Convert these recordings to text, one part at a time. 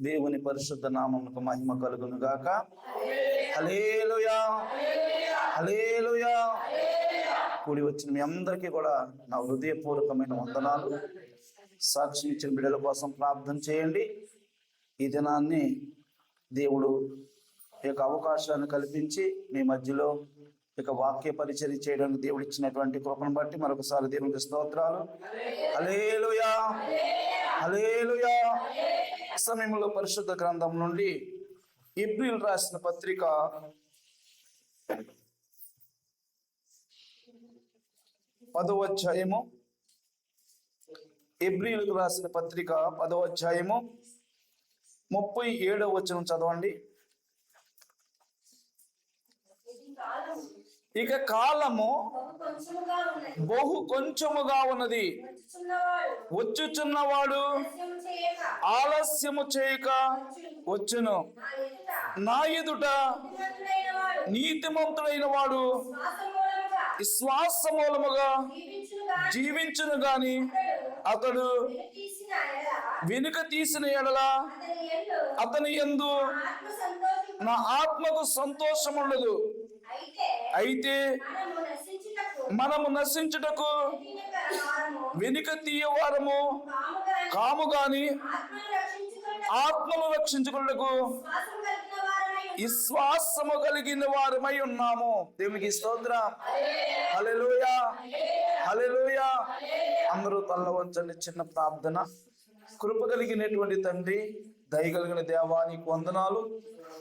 దేవుని పరిశుద్ధ నామమునకు మహిమ కలుగును గాక. హల్లెలూయా, హల్లెలూయా. కూడి వచ్చిన మీ అందరికీ కూడా నా హృదయపూర్వకమైన వందనాలు. సాక్షి ఇచ్చిన బిడ్డల కోసం ప్రార్థన చేయండి. ఈ దినాన్ని దేవుడు ఈ యొక్క అవకాశాన్ని కల్పించి మీ మధ్యలో ఇక వాక్య పరిచర్య చేయడానికి దేవుడు ఇచ్చినటువంటి కృపను బట్టి మరొకసారి దేవునికి స్తోత్రాలు. హల్లెలూయా, హల్లెలూయా. సమయంలో పరిశుద్ధ గ్రంథం నుండి హెబ్రీయులు రాసిన పత్రిక 10వ అధ్యాయము, హెబ్రీయులకు రాసిన పత్రిక 10వ అధ్యాయము 37వ వచనం చదవండి. ఇక కాలము బహు కొంచెముగా ఉన్నది, వచ్చుచున్నవాడు ఆలస్యము చేయక వచ్చును. నా ఎదుట నీతిమంతుడైన వాడు విశ్వాస మూలముగా జీవించును గాని అతడు వెనుక తీసిన ఎడల అతని యందు నా ఆత్మకు సంతోషం ఉండదు. అయితే మనము నశించుటకు వెనుక తీయవారము కాము గాని ఆత్మను రక్షించుకున్నకు విశ్వాసము కలిగిన వారమై ఉన్నాము. దేవునికి స్తోత్రం. హల్లెలూయా, హల్లెలూయా. అందరూ తల్ల వంచండి. చిన్న ప్రార్థన. కృప కలిగినటువంటి తండ్రి, దయగలిగిన దేవా, నీకు వందనాలు.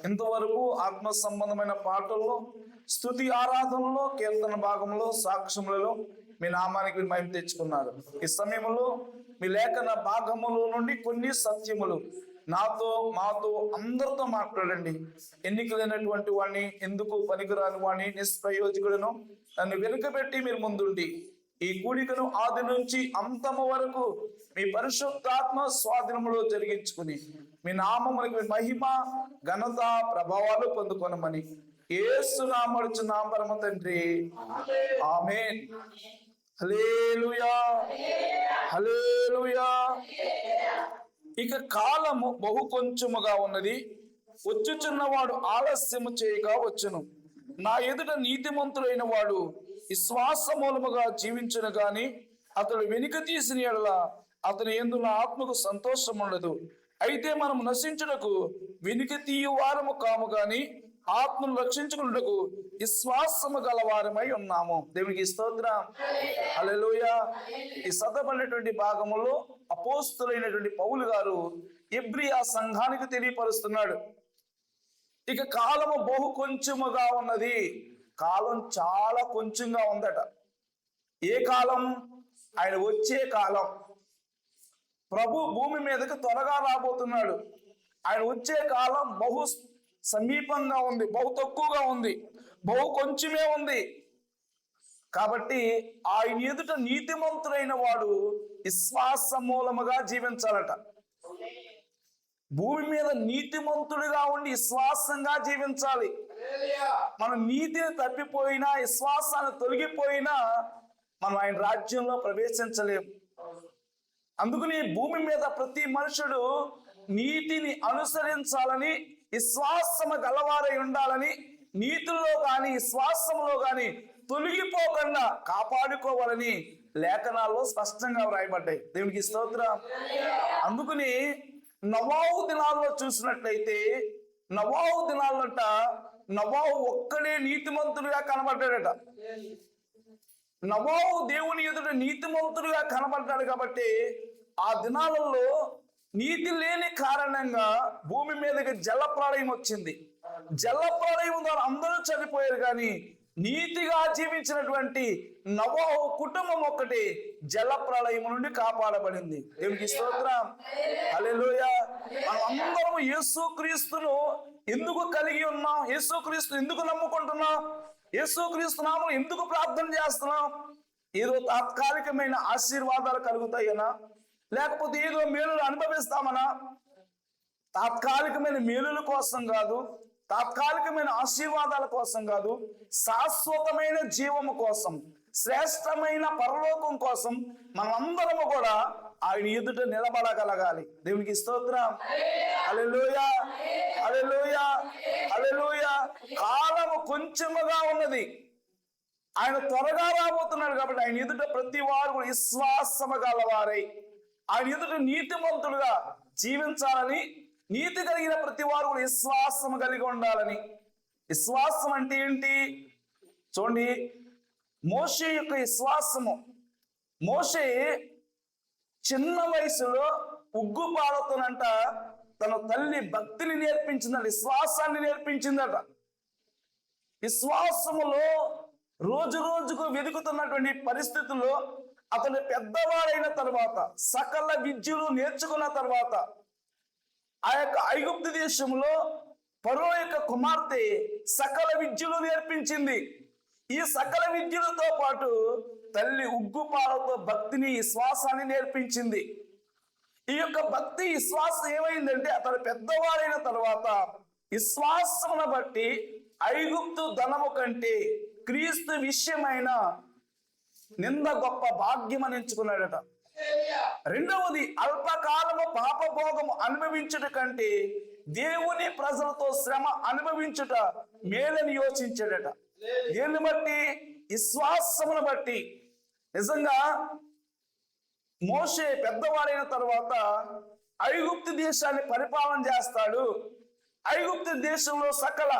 ఇంతవరకు ఆత్మ సంబంధమైన పాటల్లో, స్తుతి ఆరాధనలో, కీర్తన భాగంలో, సాక్ష్యములలో మీ నామానికి మహిమ తెచ్చుకున్నారు. ఈ సమయంలో మీ లేఖన భాగములో నుండి కొన్ని సత్యములు నాతో, మాతో, అందరితో మాట్లాడండి. ఎన్నికలైనటువంటి వాడిని, ఎందుకు పనికిరాని వాడిని, నిష్ప్రయోజకులను నన్ను వెనుకబెట్టి మీరు ముందుండి ఈ కూడికను ఆది నుంచి అంతము వరకు మీ పరిశుద్ధాత్మ స్వాధీనంలో జరిగించుకుని మీ నామమునికి మహిమ, ఘనత, ప్రభావాలు పొందుకొనమని యేసు నామమున పరమ తండ్రి, ఆమేన్. హల్లెలూయా, హల్లెలూయా. ఇక కాలము బహు కొంచెముగా ఉన్నది, వచ్చుచున్నవాడు ఆలస్యము చేయక వచ్చును. నా ఎదుట నీతిమంతుడైన వాడు విశ్వాస మూలముగా జీవించును గాని అతడు వెనుక తీసిన ఎడల అతని యందు నా ఆత్మకు సంతోషం ఉండదు. అయితే మనం నశించుటకు వెనుక తీయు వారము కాము గాని ఆత్మను రక్షించుకున్నటకు విశ్వాసము గలవారమై ఉన్నాము. దేవునికి స్తోత్రం. హల్లెలూయా. ఈ చదవబడినటువంటి భాగములో అపోస్తులైనటువంటి పౌలు గారు హెబ్రీ సంఘానికి తెలియపరుస్తున్నాడు. ఇక కాలము బహు కొంచెముగా ఉన్నది. కాలం చాలా కొంచెంగా ఉందట. ఏ కాలం? ఆయన వచ్చే కాలం. ప్రభు భూమి మీదకి త్వరగా రాబోతున్నాడు. ఆయన వచ్చే కాలం బహు సమీపంగా ఉంది, బహు తక్కువగా ఉంది, బహు కొంచెమే ఉంది. కాబట్టి ఆయన ఎదుట నీతిమంతుడైన వాడు విశ్వాస మూలముగా జీవించాలట. భూమి మీద నీతిమంతుడిగా ఉండి విశ్వాసంగా జీవించాలి. మన నీతిని తప్పిపోయినా, విశ్వాసాన్ని తొలగిపోయినా మనం ఆయన రాజ్యంలో ప్రవేశించలేము. అందుకని భూమి మీద ప్రతి మనుషుడు నీతిని అనుసరించాలని, విశ్వాసము గలవారై ఉండాలని, నీతిలో గాని విశ్వాసములో గాని తొలగిపోకుండా కాపాడుకోవాలని లేఖనాల్లో స్పష్టంగా వ్రాయబడ్డాయి. దేవునికి స్తోత్రం. అందుకని నోవాహు దినాల్లో చూసినట్లయితే, నోవాహు దినాలంట నోవాహు ఒక్కడే నీతిమంతుడిగా కనబడ్డాడట. నోవాహు దేవుని ఎదుట నీతిమంతుడిగా కనబడ్డాడు. కాబట్టి ఆ దినాలలో నీతి లేని కారణంగా భూమి మీదకి జల ప్రళయం వచ్చింది. జల ప్రళయం ద్వారా అందరూ చనిపోయారు. కానీ నీతిగా జీవించినటువంటి నోవాహు కుటుంబం ఒక్కటి జల ప్రళయం నుండి కాపాడబడింది. దేవునికి స్తోత్రం. హల్లెలూయా. మనం అందరం యేసుక్రీస్తును ఎందుకు కలిగి ఉన్నాం? యేసుక్రీస్తు ఎందుకు నమ్ముకుంటున్నాం? యేసుక్రీస్తు నామమున ఎందుకు ప్రార్థన చేస్తున్నాం? ఏదో తాత్కాలికమైన ఆశీర్వాదాలు కలుగుతాయనా, లేకపోతే ఏదో మేలులు అనుభవిస్తామనా? తాత్కాలికమైన మేలుల కోసం కాదు, తాత్కాలికమైన ఆశీర్వాదాల కోసం కాదు, శాశ్వతమైన జీవము కోసం, శ్రేష్టమైన పరలోకం కోసం మనమందరము కూడా ఆయన ఎదుట నిలబడగలగాలి. దేవునికి స్తోత్రం. హల్లెలూయా, హల్లెలూయా, హల్లెలూయా. కాలము కొంచెముగా ఉన్నది, ఆయన త్వరగా రాబోతున్నాడు కాబట్టి ఆయన ఎదుట ప్రతి వారు విశ్వాసము గలవారై ఆయన ఎదుట నీతిమంతులుగా జీవించాలని, నీతి కలిగిన ప్రతి వారు విశ్వాసము కలిగి ఉండాలని. విశ్వాసం అంటే ఏంటి చూడండి, మోషే యొక్క విశ్వాసము. మోషే చిన్న వయసులో ఉగ్గుపాలతోనంట తన తల్లి భక్తిని నేర్పించిందట, విశ్వాసాన్ని నేర్పించిందట. విశ్వాసములో రోజు రోజుకు వెతుకుతున్నటువంటి పరిస్థితుల్లో అతను పెద్దవాడైన తర్వాత, సకల విద్యలు నేర్చుకున్న తర్వాత, ఆ యొక్క ఐగుప్తు దేశంలో ఫరో యొక్క కుమార్తె సకల విద్యలు నేర్పించింది. ఈ సకల విద్యలతో పాటు తల్లి ఉగ్గుపాలతో భక్తిని, విశ్వాసాన్ని నేర్పించింది. ఈ యొక్క భక్తి విశ్వాసం ఏమైందంటే అతను పెద్దవాడైన తర్వాత విశ్వాసమును బట్టి ఐగుప్తు ధనము కంటే క్రీస్తు విషయమైన నింద గొప్ప భాగ్యం అని ఎంచుకున్నాడట. రెండవది, అల్పకాలము పాపభోగము అనుభవించుట కంటే దేవుని ప్రజలతో శ్రమ అనుభవించుట మేలని యోచించాడట. దేన్ని బట్టి? విశ్వాసమును బట్టి. నిజంగా మోషే పెద్దవాడైన తర్వాత ఐగుప్తు దేశాన్ని పరిపాలన చేస్తాడు. ఐగుప్తు దేశంలో సకల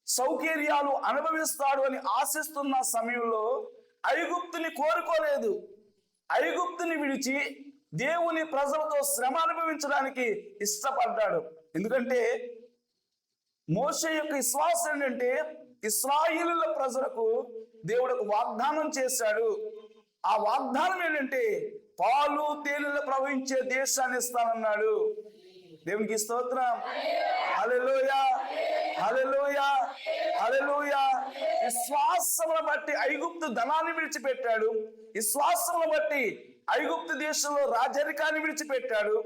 సౌకర్యాలు అనుభవిస్తాడు అని ఆశిస్తున్న సమయంలో ఐగుప్తుని కోరుకోలేదు. ఐగుప్తుని విడిచి దేవుని ప్రజలతో శ్రమ అనుభవించడానికి ఇష్టపడ్డాడు. ఎందుకంటే మోషే యొక్క విశ్వాసం ఏంటంటే ఇశ్రాయేలుల ప్రజలకు దేవుడు ఒక వాగ్దానం చేశాడు. ఆ వాగ్దానం ఏంటంటే పాలు తేనెలు ప్రవహించే దేశాన్ని ఇస్తానన్నాడు. దేవునికి స్తోత్రం. హల్లెలూయా, హల్లెలూయా, హల్లెలూయా. విశ్వాసమును బట్టి ఐగుప్తు ధనాన్ని విడిచిపెట్టాడు. విశ్వాసమును బట్టి ఐగుప్తు దేశంలో రాజరికాన్ని విడిచిపెట్టాడు.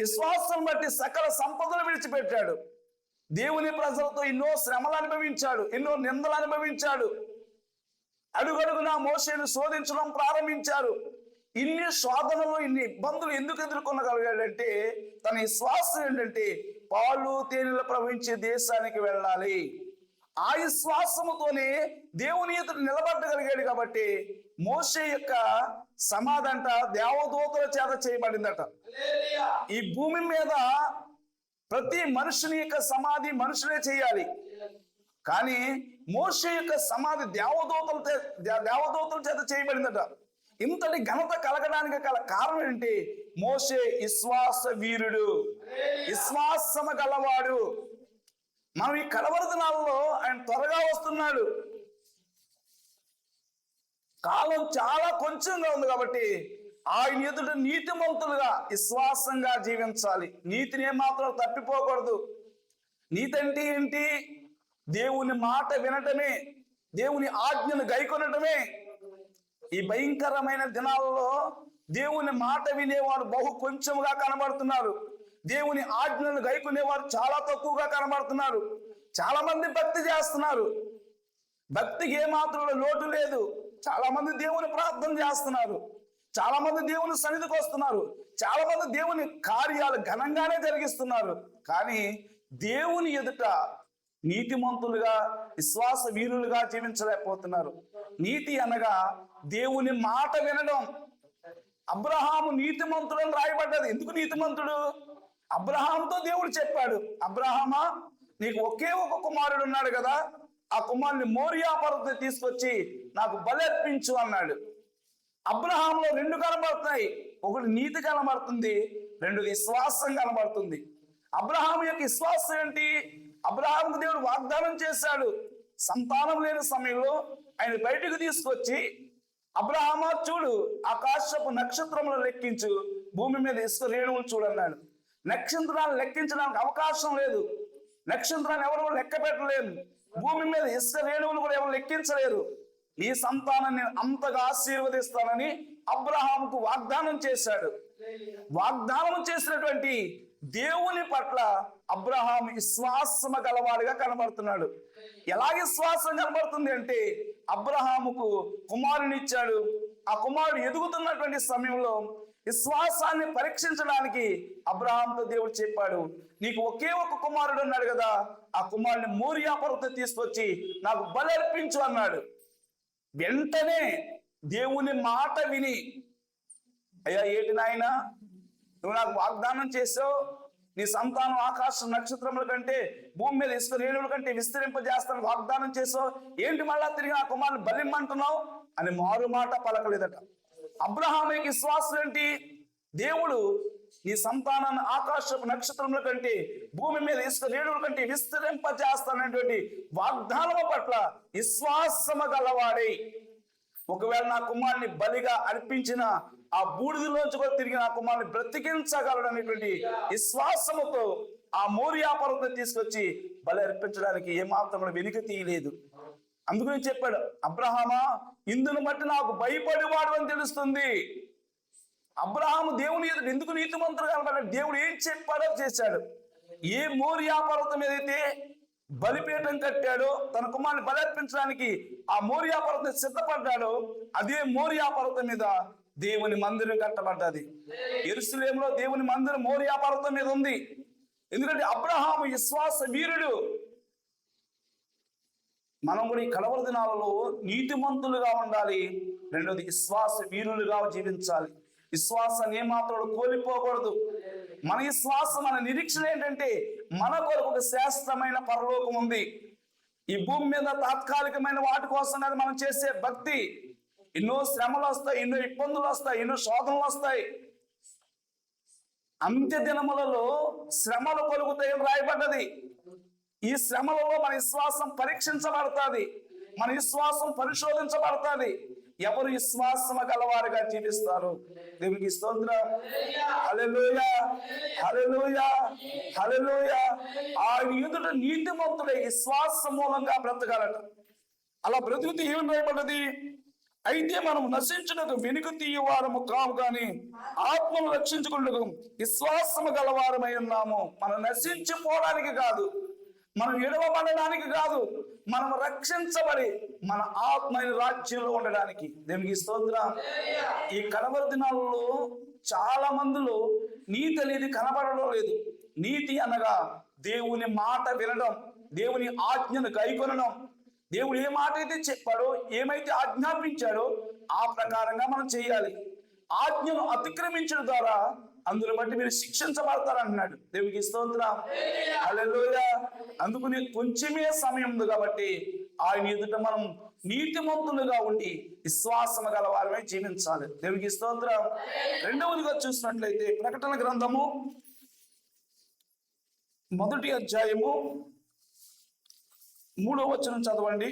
విశ్వాసం బట్టి సకల సంపదలు విడిచిపెట్టాడు. దేవుని ప్రజలతో ఎన్నో శ్రమలు అనుభవించాడు, ఎన్నో నిందలు అనుభవించాడు. అడుగడుగునా మోషేను శోధించడం ప్రారంభించారు. ఇన్ని శోధనలు, ఇన్ని ఇబ్బందులు ఎందుకు ఎదుర్కొనగలిగాడంటే తన విశ్వాసం ఏంటంటే పాలు తేనెలు ప్రవహించే దేశానికి వెళ్ళాలి. ఆ విశ్వాసముతోనే దేవుని ఎదుట నిలబడగలిగాడు. కాబట్టి మోషే యొక్క సమాధి అంట దేవదూతల చేత చేయబడిందట. ఈ భూమి మీద ప్రతి మనుషుని యొక్క సమాధి మనుషులే చేయాలి, కానీ మోషే యొక్క సమాధి దేవదూతల చేత చేయబడిందట. ఇంతటి ఘనత కలగడానికి గల కారణం ఏంటి? మోషే విశ్వాస వీరుడు, విశ్వాసము గలవాడు. మనం ఈ కడవరి దినాల్లో ఆయన త్వరగా వస్తున్నాడు. కాలం చాలా కొంచెంగా ఉంది కాబట్టి ఆయన ఎదుట నీతిమంతులుగా విశ్వాసంగా జీవించాలి. నీతిని ఏమాత్రం తప్పిపోకూడదు. నీతి అంటే ఏంటి? దేవుని మాట వినటమే, దేవుని ఆజ్ఞను గైకొనటమే. ఈ భయంకరమైన దినాలలో దేవుని మాట వినేవారు బహు కొంచెముగా కనబడుతున్నారు. దేవుని ఆజ్ఞలను గైకొనేవారు చాలా తక్కువగా కనబడుతున్నారు. చాలా మంది భక్తి చేస్తున్నారు, భక్తికి ఏమాత్రం లోటు లేదు. చాలా మంది దేవుని ప్రార్థన చేస్తున్నారు, చాలా మంది దేవుని సన్నిధికి వస్తున్నారు, చాలా మంది దేవుని కార్యాలు ఘనంగానే జరిగిస్తున్నారు. కానీ దేవుని ఎదుట నీతిమంతులుగా, విశ్వాస వీరులుగా జీవించలేకపోతున్నారు. నీతి అనగా దేవుని మాట వినడం. అబ్రహాము నీతిమంతుడని రాయబడ్డది. ఎందుకు నీతిమంతుడు? అబ్రహాంతో దేవుడు చెప్పాడు, అబ్రహామా నీకు ఒకే ఒక కుమారుడు ఉన్నాడు కదా, ఆ కుమారుని మోరియా పర్వతం తీసుకొచ్చి నాకు బలి అర్పించు అన్నాడు. అబ్రహాంలో రెండు కనబడుతున్నాయి. ఒకటి నీతి కనబడుతుంది, రెండు విశ్వాసం కనబడుతుంది. అబ్రహాం యొక్క విశ్వాసం ఏంటి? అబ్రహాంకు దేవుడు వాగ్దానం చేశాడు. సంతానం లేని సమయంలో ఆయన బయటకు తీసుకొచ్చి, అబ్రహామా చూడు, ఆకాశపు నక్షత్రములు లెక్కించు, భూమి మీద ఇసుక రేణువులు చూడన్నాడు. నక్షత్రాలు లెక్కించడానికి అవకాశం లేదు, నక్షత్రాన్ని ఎవరు లెక్క పెట్టలేరు, భూమి మీద ఇసుక రేణువులు కూడా ఎవరు లెక్కించలేరు. ఈ సంతానాన్ని నేను అంతగా ఆశీర్వదిస్తానని అబ్రహాముకు వాగ్దానం చేశాడు. వాగ్దానం చేసినటువంటి దేవుని పట్ల అబ్రహాం విశ్వాసము గలవాడిగా కనబడుతున్నాడు. ఎలా విశ్వాసం కనబడుతుంది అంటే అబ్రహాముకు కుమారుని ఇచ్చాడు. ఆ కుమారుడు ఎదుగుతున్నటువంటి సమయంలో విశ్వాసాన్ని పరీక్షించడానికి అబ్రహాంతో దేవుడు చెప్పాడు, నీకు ఒకే ఒక కుమారుడు ఉన్నాడు కదా, ఆ కుమారుని మోరియా పర్వతం తీసుకొచ్చి నాకు బలి అర్పించు అన్నాడు. వెంటనే దేవుని మాట విని, అయ్యా ఏంటి నాయనా నువ్వు నాకు వాగ్దానం చేసావు, నీ సంతానం ఆకాశ నక్షత్రముల కంటే భూమి మీద ఇసుక రేణువుల కంటే విస్తరింపజేస్తాను వాగ్దానం చేసావు, ఏంటి మళ్ళా తిరిగి ఆ కుమారుని బలిమ్మంటున్నావు అని మారు మాట పలకలేదట. అబ్రహాముకి విశ్వాసం ఏంటి? దేవుడు నీ సంతానాన్ని ఆకాశపు నక్షత్రముల కంటే భూమి మీద ఇసుక రేణువుల కంటే విస్తరింపజేస్తానటువంటి వాగ్దానము పట్ల విశ్వాసము గలవాడై, ఒకవేళ నా కుమారుని బలిగా అర్పించిన ఆ బూడిదలోంచి కూడా తిరిగి నా కుమారుని బ్రతికించగలడు అనేటువంటి విశ్వాసముతో ఆ మోరియా పర్వతం తీసుకొచ్చి బలి అర్పించడానికి ఏమాత్రం వెనుక తీయలేదు. అందుకని చెప్పాడు, అబ్రహామా ఇందును బట్టి నాకు భయపడేవాడు అని తెలుస్తుంది. అబ్రహాము దేవుని ఎదుట ఎందుకు నీతిమంతుడు కనబడ్డాడు? దేవుడు ఏం చెప్పాడో చేశాడు. ఏ మోరియా పర్వతం ఏదైతే బలిపీఠం కట్టాడో, తన కుమారుని బలి అర్పించడానికి ఆ మోరియా పర్వతం సిద్ధపడ్డాడో, అదే మోరియా పర్వతం మీద దేవుని మందిరం కట్టబడ్డది. యెరూషలేములో దేవుని మందిరం మోరియా పర్వతం మీద ఉంది. ఎందుకంటే అబ్రహాము విశ్వాస వీరుడు. మనం కూడా ఈ కడవరి దినాలలో నీతిమంతులుగా ఉండాలి. రెండోది విశ్వాస వీరులుగా జీవించాలి. విశ్వాసాన్ని ఏమాత్రం కోల్పోకూడదు. మన విశ్వాసం, మన నిరీక్షణ ఏంటంటే మన కొరకు ఒక శ్రేష్టమైన పరలోకం ఉంది. ఈ భూమి మీద తాత్కాలికమైన వాటి కోసం కాదు మనం చేసే భక్తి. ఎన్నో శ్రమలు వస్తాయి, ఎన్నో ఇబ్బందులు వస్తాయి, ఎన్నో శోధనలు వస్తాయి. అంత్య దినములలో శ్రమలు కలుగుతాయని రాయబడ్డది. ఈ శ్రమలలో మన విశ్వాసం పరీక్షించబడుతుంది, మన విశ్వాసం పరిశోధించబడుతుంది. ఎవరు విశ్వాసము గలవారుగా జీవిస్తారు? దేవునికి స్తోత్రం. హల్లెలూయా, హల్లెలూయా, హల్లెలూయా. ఆయన ఎదుట నీతిమంతుడై విశ్వాసం మూలంగా బ్రతకాలట. అలా బ్రతుకుతూ ఏమని రాయబడ్డది? అయితే మనం నశించుటకు వెనుక తీయవారము కాము కానీ ఆత్మను రక్షించుకుంటూ విశ్వాసము గలవారమై ఉన్నాము. మనం నశించిపోవడానికి కాదు, మనం ఎడవబడడానికి కాదు, మనం రక్షించబడి మన ఆత్మైన రాజ్యంలో ఉండడానికి. దేవునికి స్తోత్రం. ఈ కడవరి దినాలలో చాలా మందిలో నీతి అనేది కనబడడం లేదు. నీతి అనగా దేవుని మాట వినడం, దేవుని ఆజ్ఞను గైకొనడం. దేవుడు ఏ మాట అయితే చెప్పాడో, ఏమైతే ఆజ్ఞాపించాడో ఆ ప్రకారంగా మనం చేయాలి. ఆజ్ఞను అతిక్రమించడం ద్వారా అందును బట్టి మీరు శిక్షించబడతారన్నాడు. దేవునికి స్తోత్రం. హల్లెలూయా. అందుకని కొంచెమే సమయం ఉంది కాబట్టి ఆయన ఎదుట మనం నీతిమంతులుగా ఉండి విశ్వాసము గల వారమే జీవించాలి. దేవునికి స్తోత్రం. రెండవదిగా చూసినట్లయితే ప్రకటన గ్రంథము 1వ అధ్యాయము 3వ వచనం చదవండి.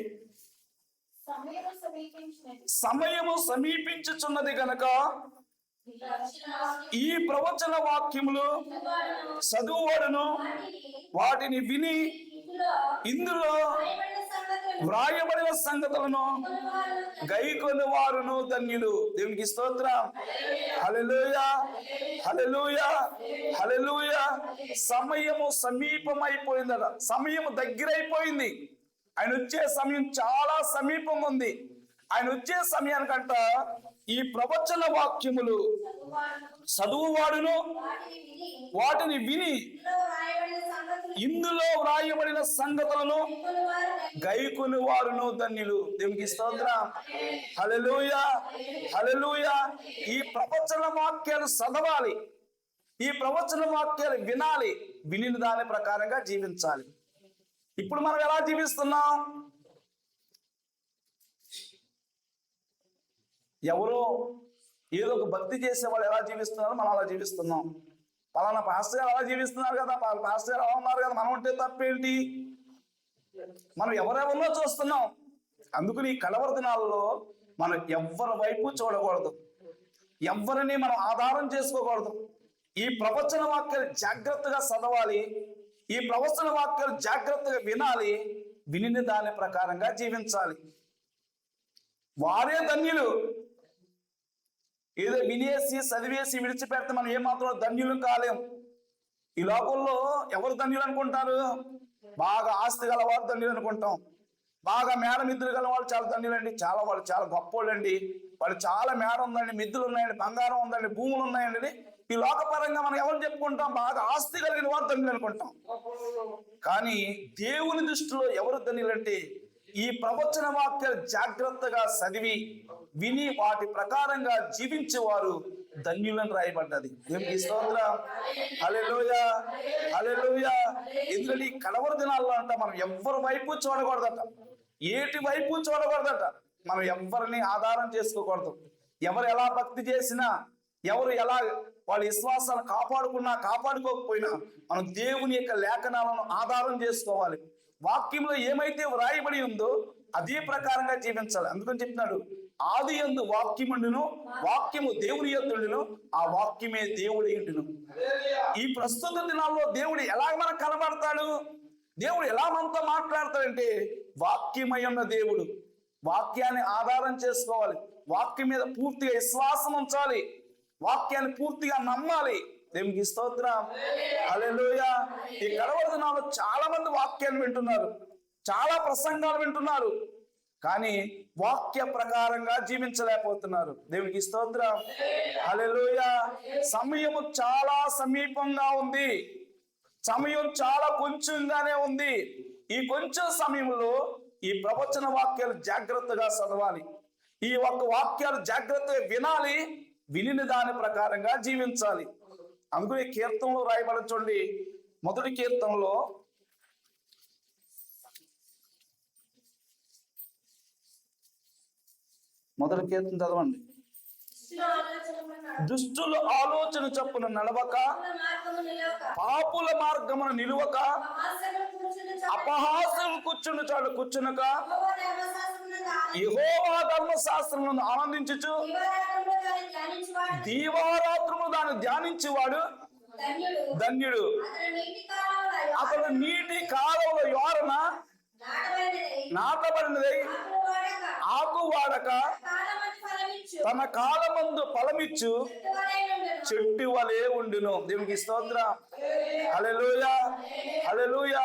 సమయము సమీపించుచున్నది గనక ఈ ప్రవచన వాక్యములు చదువువాడును వాటిని విని ఇందులో వ్రాయబడిన సంగతులను గైకొని వారును ధన్యులు. దేవునికి స్తోత్రం. హల్లెలూయా, హల్లెలూయా, హల్లెలూయా. సమయము సమీపమైపోయిందట. సమయము దగ్గరైపోయింది. ఆయన వచ్చే సమయం చాలా సమీపంగా ఉంది. ఆయన వచ్చే సమయానికంట ఈ ప్రవచన వాక్యములు చదువువాడును వాటిని విని ఇందులో వ్రాయబడిన సంగతులను గైకొని వారును ధన్యులు. దేవునికి స్తోత్రం. హల్లెలూయా, హల్లెలూయా. ఈ ప్రవచన వాక్యాలు చదవాలి, ఈ ప్రవచన వాక్యాలు వినాలి, వినిన దాని ప్రకారంగా జీవించాలి. ఇప్పుడు మనం ఎలా జీవిస్తున్నాం? ఎవరో ఏదో ఒక భక్తి చేసే వాళ్ళు ఎలా జీవిస్తున్నారో మనం అలా జీవిస్తున్నాం. పలానా పాస్టర్ గారు అలా జీవిస్తున్నారు కదా, పాస్టర్ గారు అలా ఉన్నారు కదా, మనం ఉంటే తప్పేంటి? మనం ఎవరెవరిలో చూస్తున్నాం. అందుకని ఈ కడవరి దినాలలో మనం ఎవ్వరి వైపు చూడకూడదు, ఎవ్వరిని మనం ఆధారం చేసుకోకూడదు. ఈ ప్రవచన వాక్యాలు జాగ్రత్తగా చదవాలి, ఈ ప్రవచన వాక్యాలు జాగ్రత్తగా వినాలి, వినిన దాని ప్రకారంగా జీవించాలి. వారే ధన్యులు. ఏదో వినేసి చదివేసి విడిచిపెడితే మనం ఏమాత్రం ధన్యులు కాలేం. ఈ లోకంలో ఎవరు ధన్యులు అనుకుంటారు? బాగా ఆస్తి గలవారు ధన్యులు అనుకుంటాం, బాగా మేడమిద్దులు గల వాళ్ళు చాలా ధన్యులండి, చాలా వాళ్ళు చాలా గొప్పోళ్ళండి, వాళ్ళు చాలా మేడ ఉందండి, మిద్దులు ఉన్నాయండి, బంగారం ఉందండి, భూములు ఉన్నాయండి. ఈ లోకపరంగా మనం ఎవరు చెప్పుకుంటాం? బాగా ఆస్తి కలిగిన వారు ధన్యులు అనుకుంటాం. కానీ దేవుని దృష్టిలో ఎవరు ధన్యులంటే ఈ ప్రవచన వాక్యాలు జాగ్రత్తగా చదివి విని వాటి ప్రకారంగా జీవించేవారు ధన్యులని రాయబడ్డది. దేవునికి స్తోత్రం. హల్లెలూయా, హల్లెలూయా. ఎందుకంటే ఈ కడవరి దినాల్లో అంట మనం ఎవరి వైపు చూడకూడదట, ఏటి వైపు చూడకూడదట. మనం ఎవరిని ఆధారం చేసుకోకూడదు. ఎవరు ఎలా భక్తి చేసినా, ఎవరు ఎలా వాళ్ళ విశ్వాసాలను కాపాడుకున్నా కాపాడుకోకపోయినా మనం దేవుని యొక్క లేఖనాలను ఆధారం చేసుకోవాలి. వాక్యంలో ఏమైతే వ్రాయబడి ఉందో అదే ప్రకారంగా జీవించాలి. అందుకని చెప్తున్నాడు, ఆది యందు వాక్యముండును, వాక్యము దేవుని యందుండును, ఆ వాక్యమే దేవుడి ఉండును. ఈ ప్రస్తుత దినాల్లో దేవుడు ఎలా మనకు కనబడతాడు? దేవుడు ఎలా మనతో మాట్లాడతాడంటే వాక్యమై ఉన్న దేవుడు. వాక్యాన్ని ఆధారం చేసుకోవాలి, వాక్యం మీద పూర్తిగా విశ్వాసం ఉంచాలి, వాక్యాన్ని పూర్తిగా నమ్మాలి. దేవునికి స్తోత్రం. హల్లెలూయా. ఈ కడవరి దినాల్లో చాలా మంది వాక్యాన్ని వింటున్నారు, చాలా ప్రసంగాలు వింటున్నారు, కానీ వాక్య ప్రకారంగా జీవించలేకపోతున్నారు. దేవునికి స్తోత్రం. హల్లెలూయా. సమయము చాలా సమీపంగా ఉంది, సమయం చాలా కొంచెంగానే ఉంది. ఈ కొంచెం సమయంలో ఈ ప్రవచన వాక్యాలు జాగ్రత్తగా చదవాలి, ఈ ఒక్క వాక్యాలు జాగ్రత్తగా వినాలి, వినిన దాని ప్రకారంగా జీవించాలి. అందుకే కీర్తనలో రాయబడి చూడండి, మొదటి కీర్తనలో మొదటి కీర్తన చదవండి. దుష్టుల ఆలోచన చొప్పున నడవక, పాపుల మార్గమున నిలువక, అపహాసకులు కూర్చుండు చాలు కూర్చునక, యెహోవా ధర్మశాస్త్రములను ఆనందించుచు దీవారాత్రములు దాన్ని ధ్యానించేవాడు ధన్యుడు. అతడు నీటి కాలంలో యోరన నాటబడినదై ఆకు వాడక తన కాలమందు ఫలమిచ్చు చెట్టు వలె ఉండును. దేవునికి స్తోత్రం. హల్లెలూయా, హల్లెలూయా.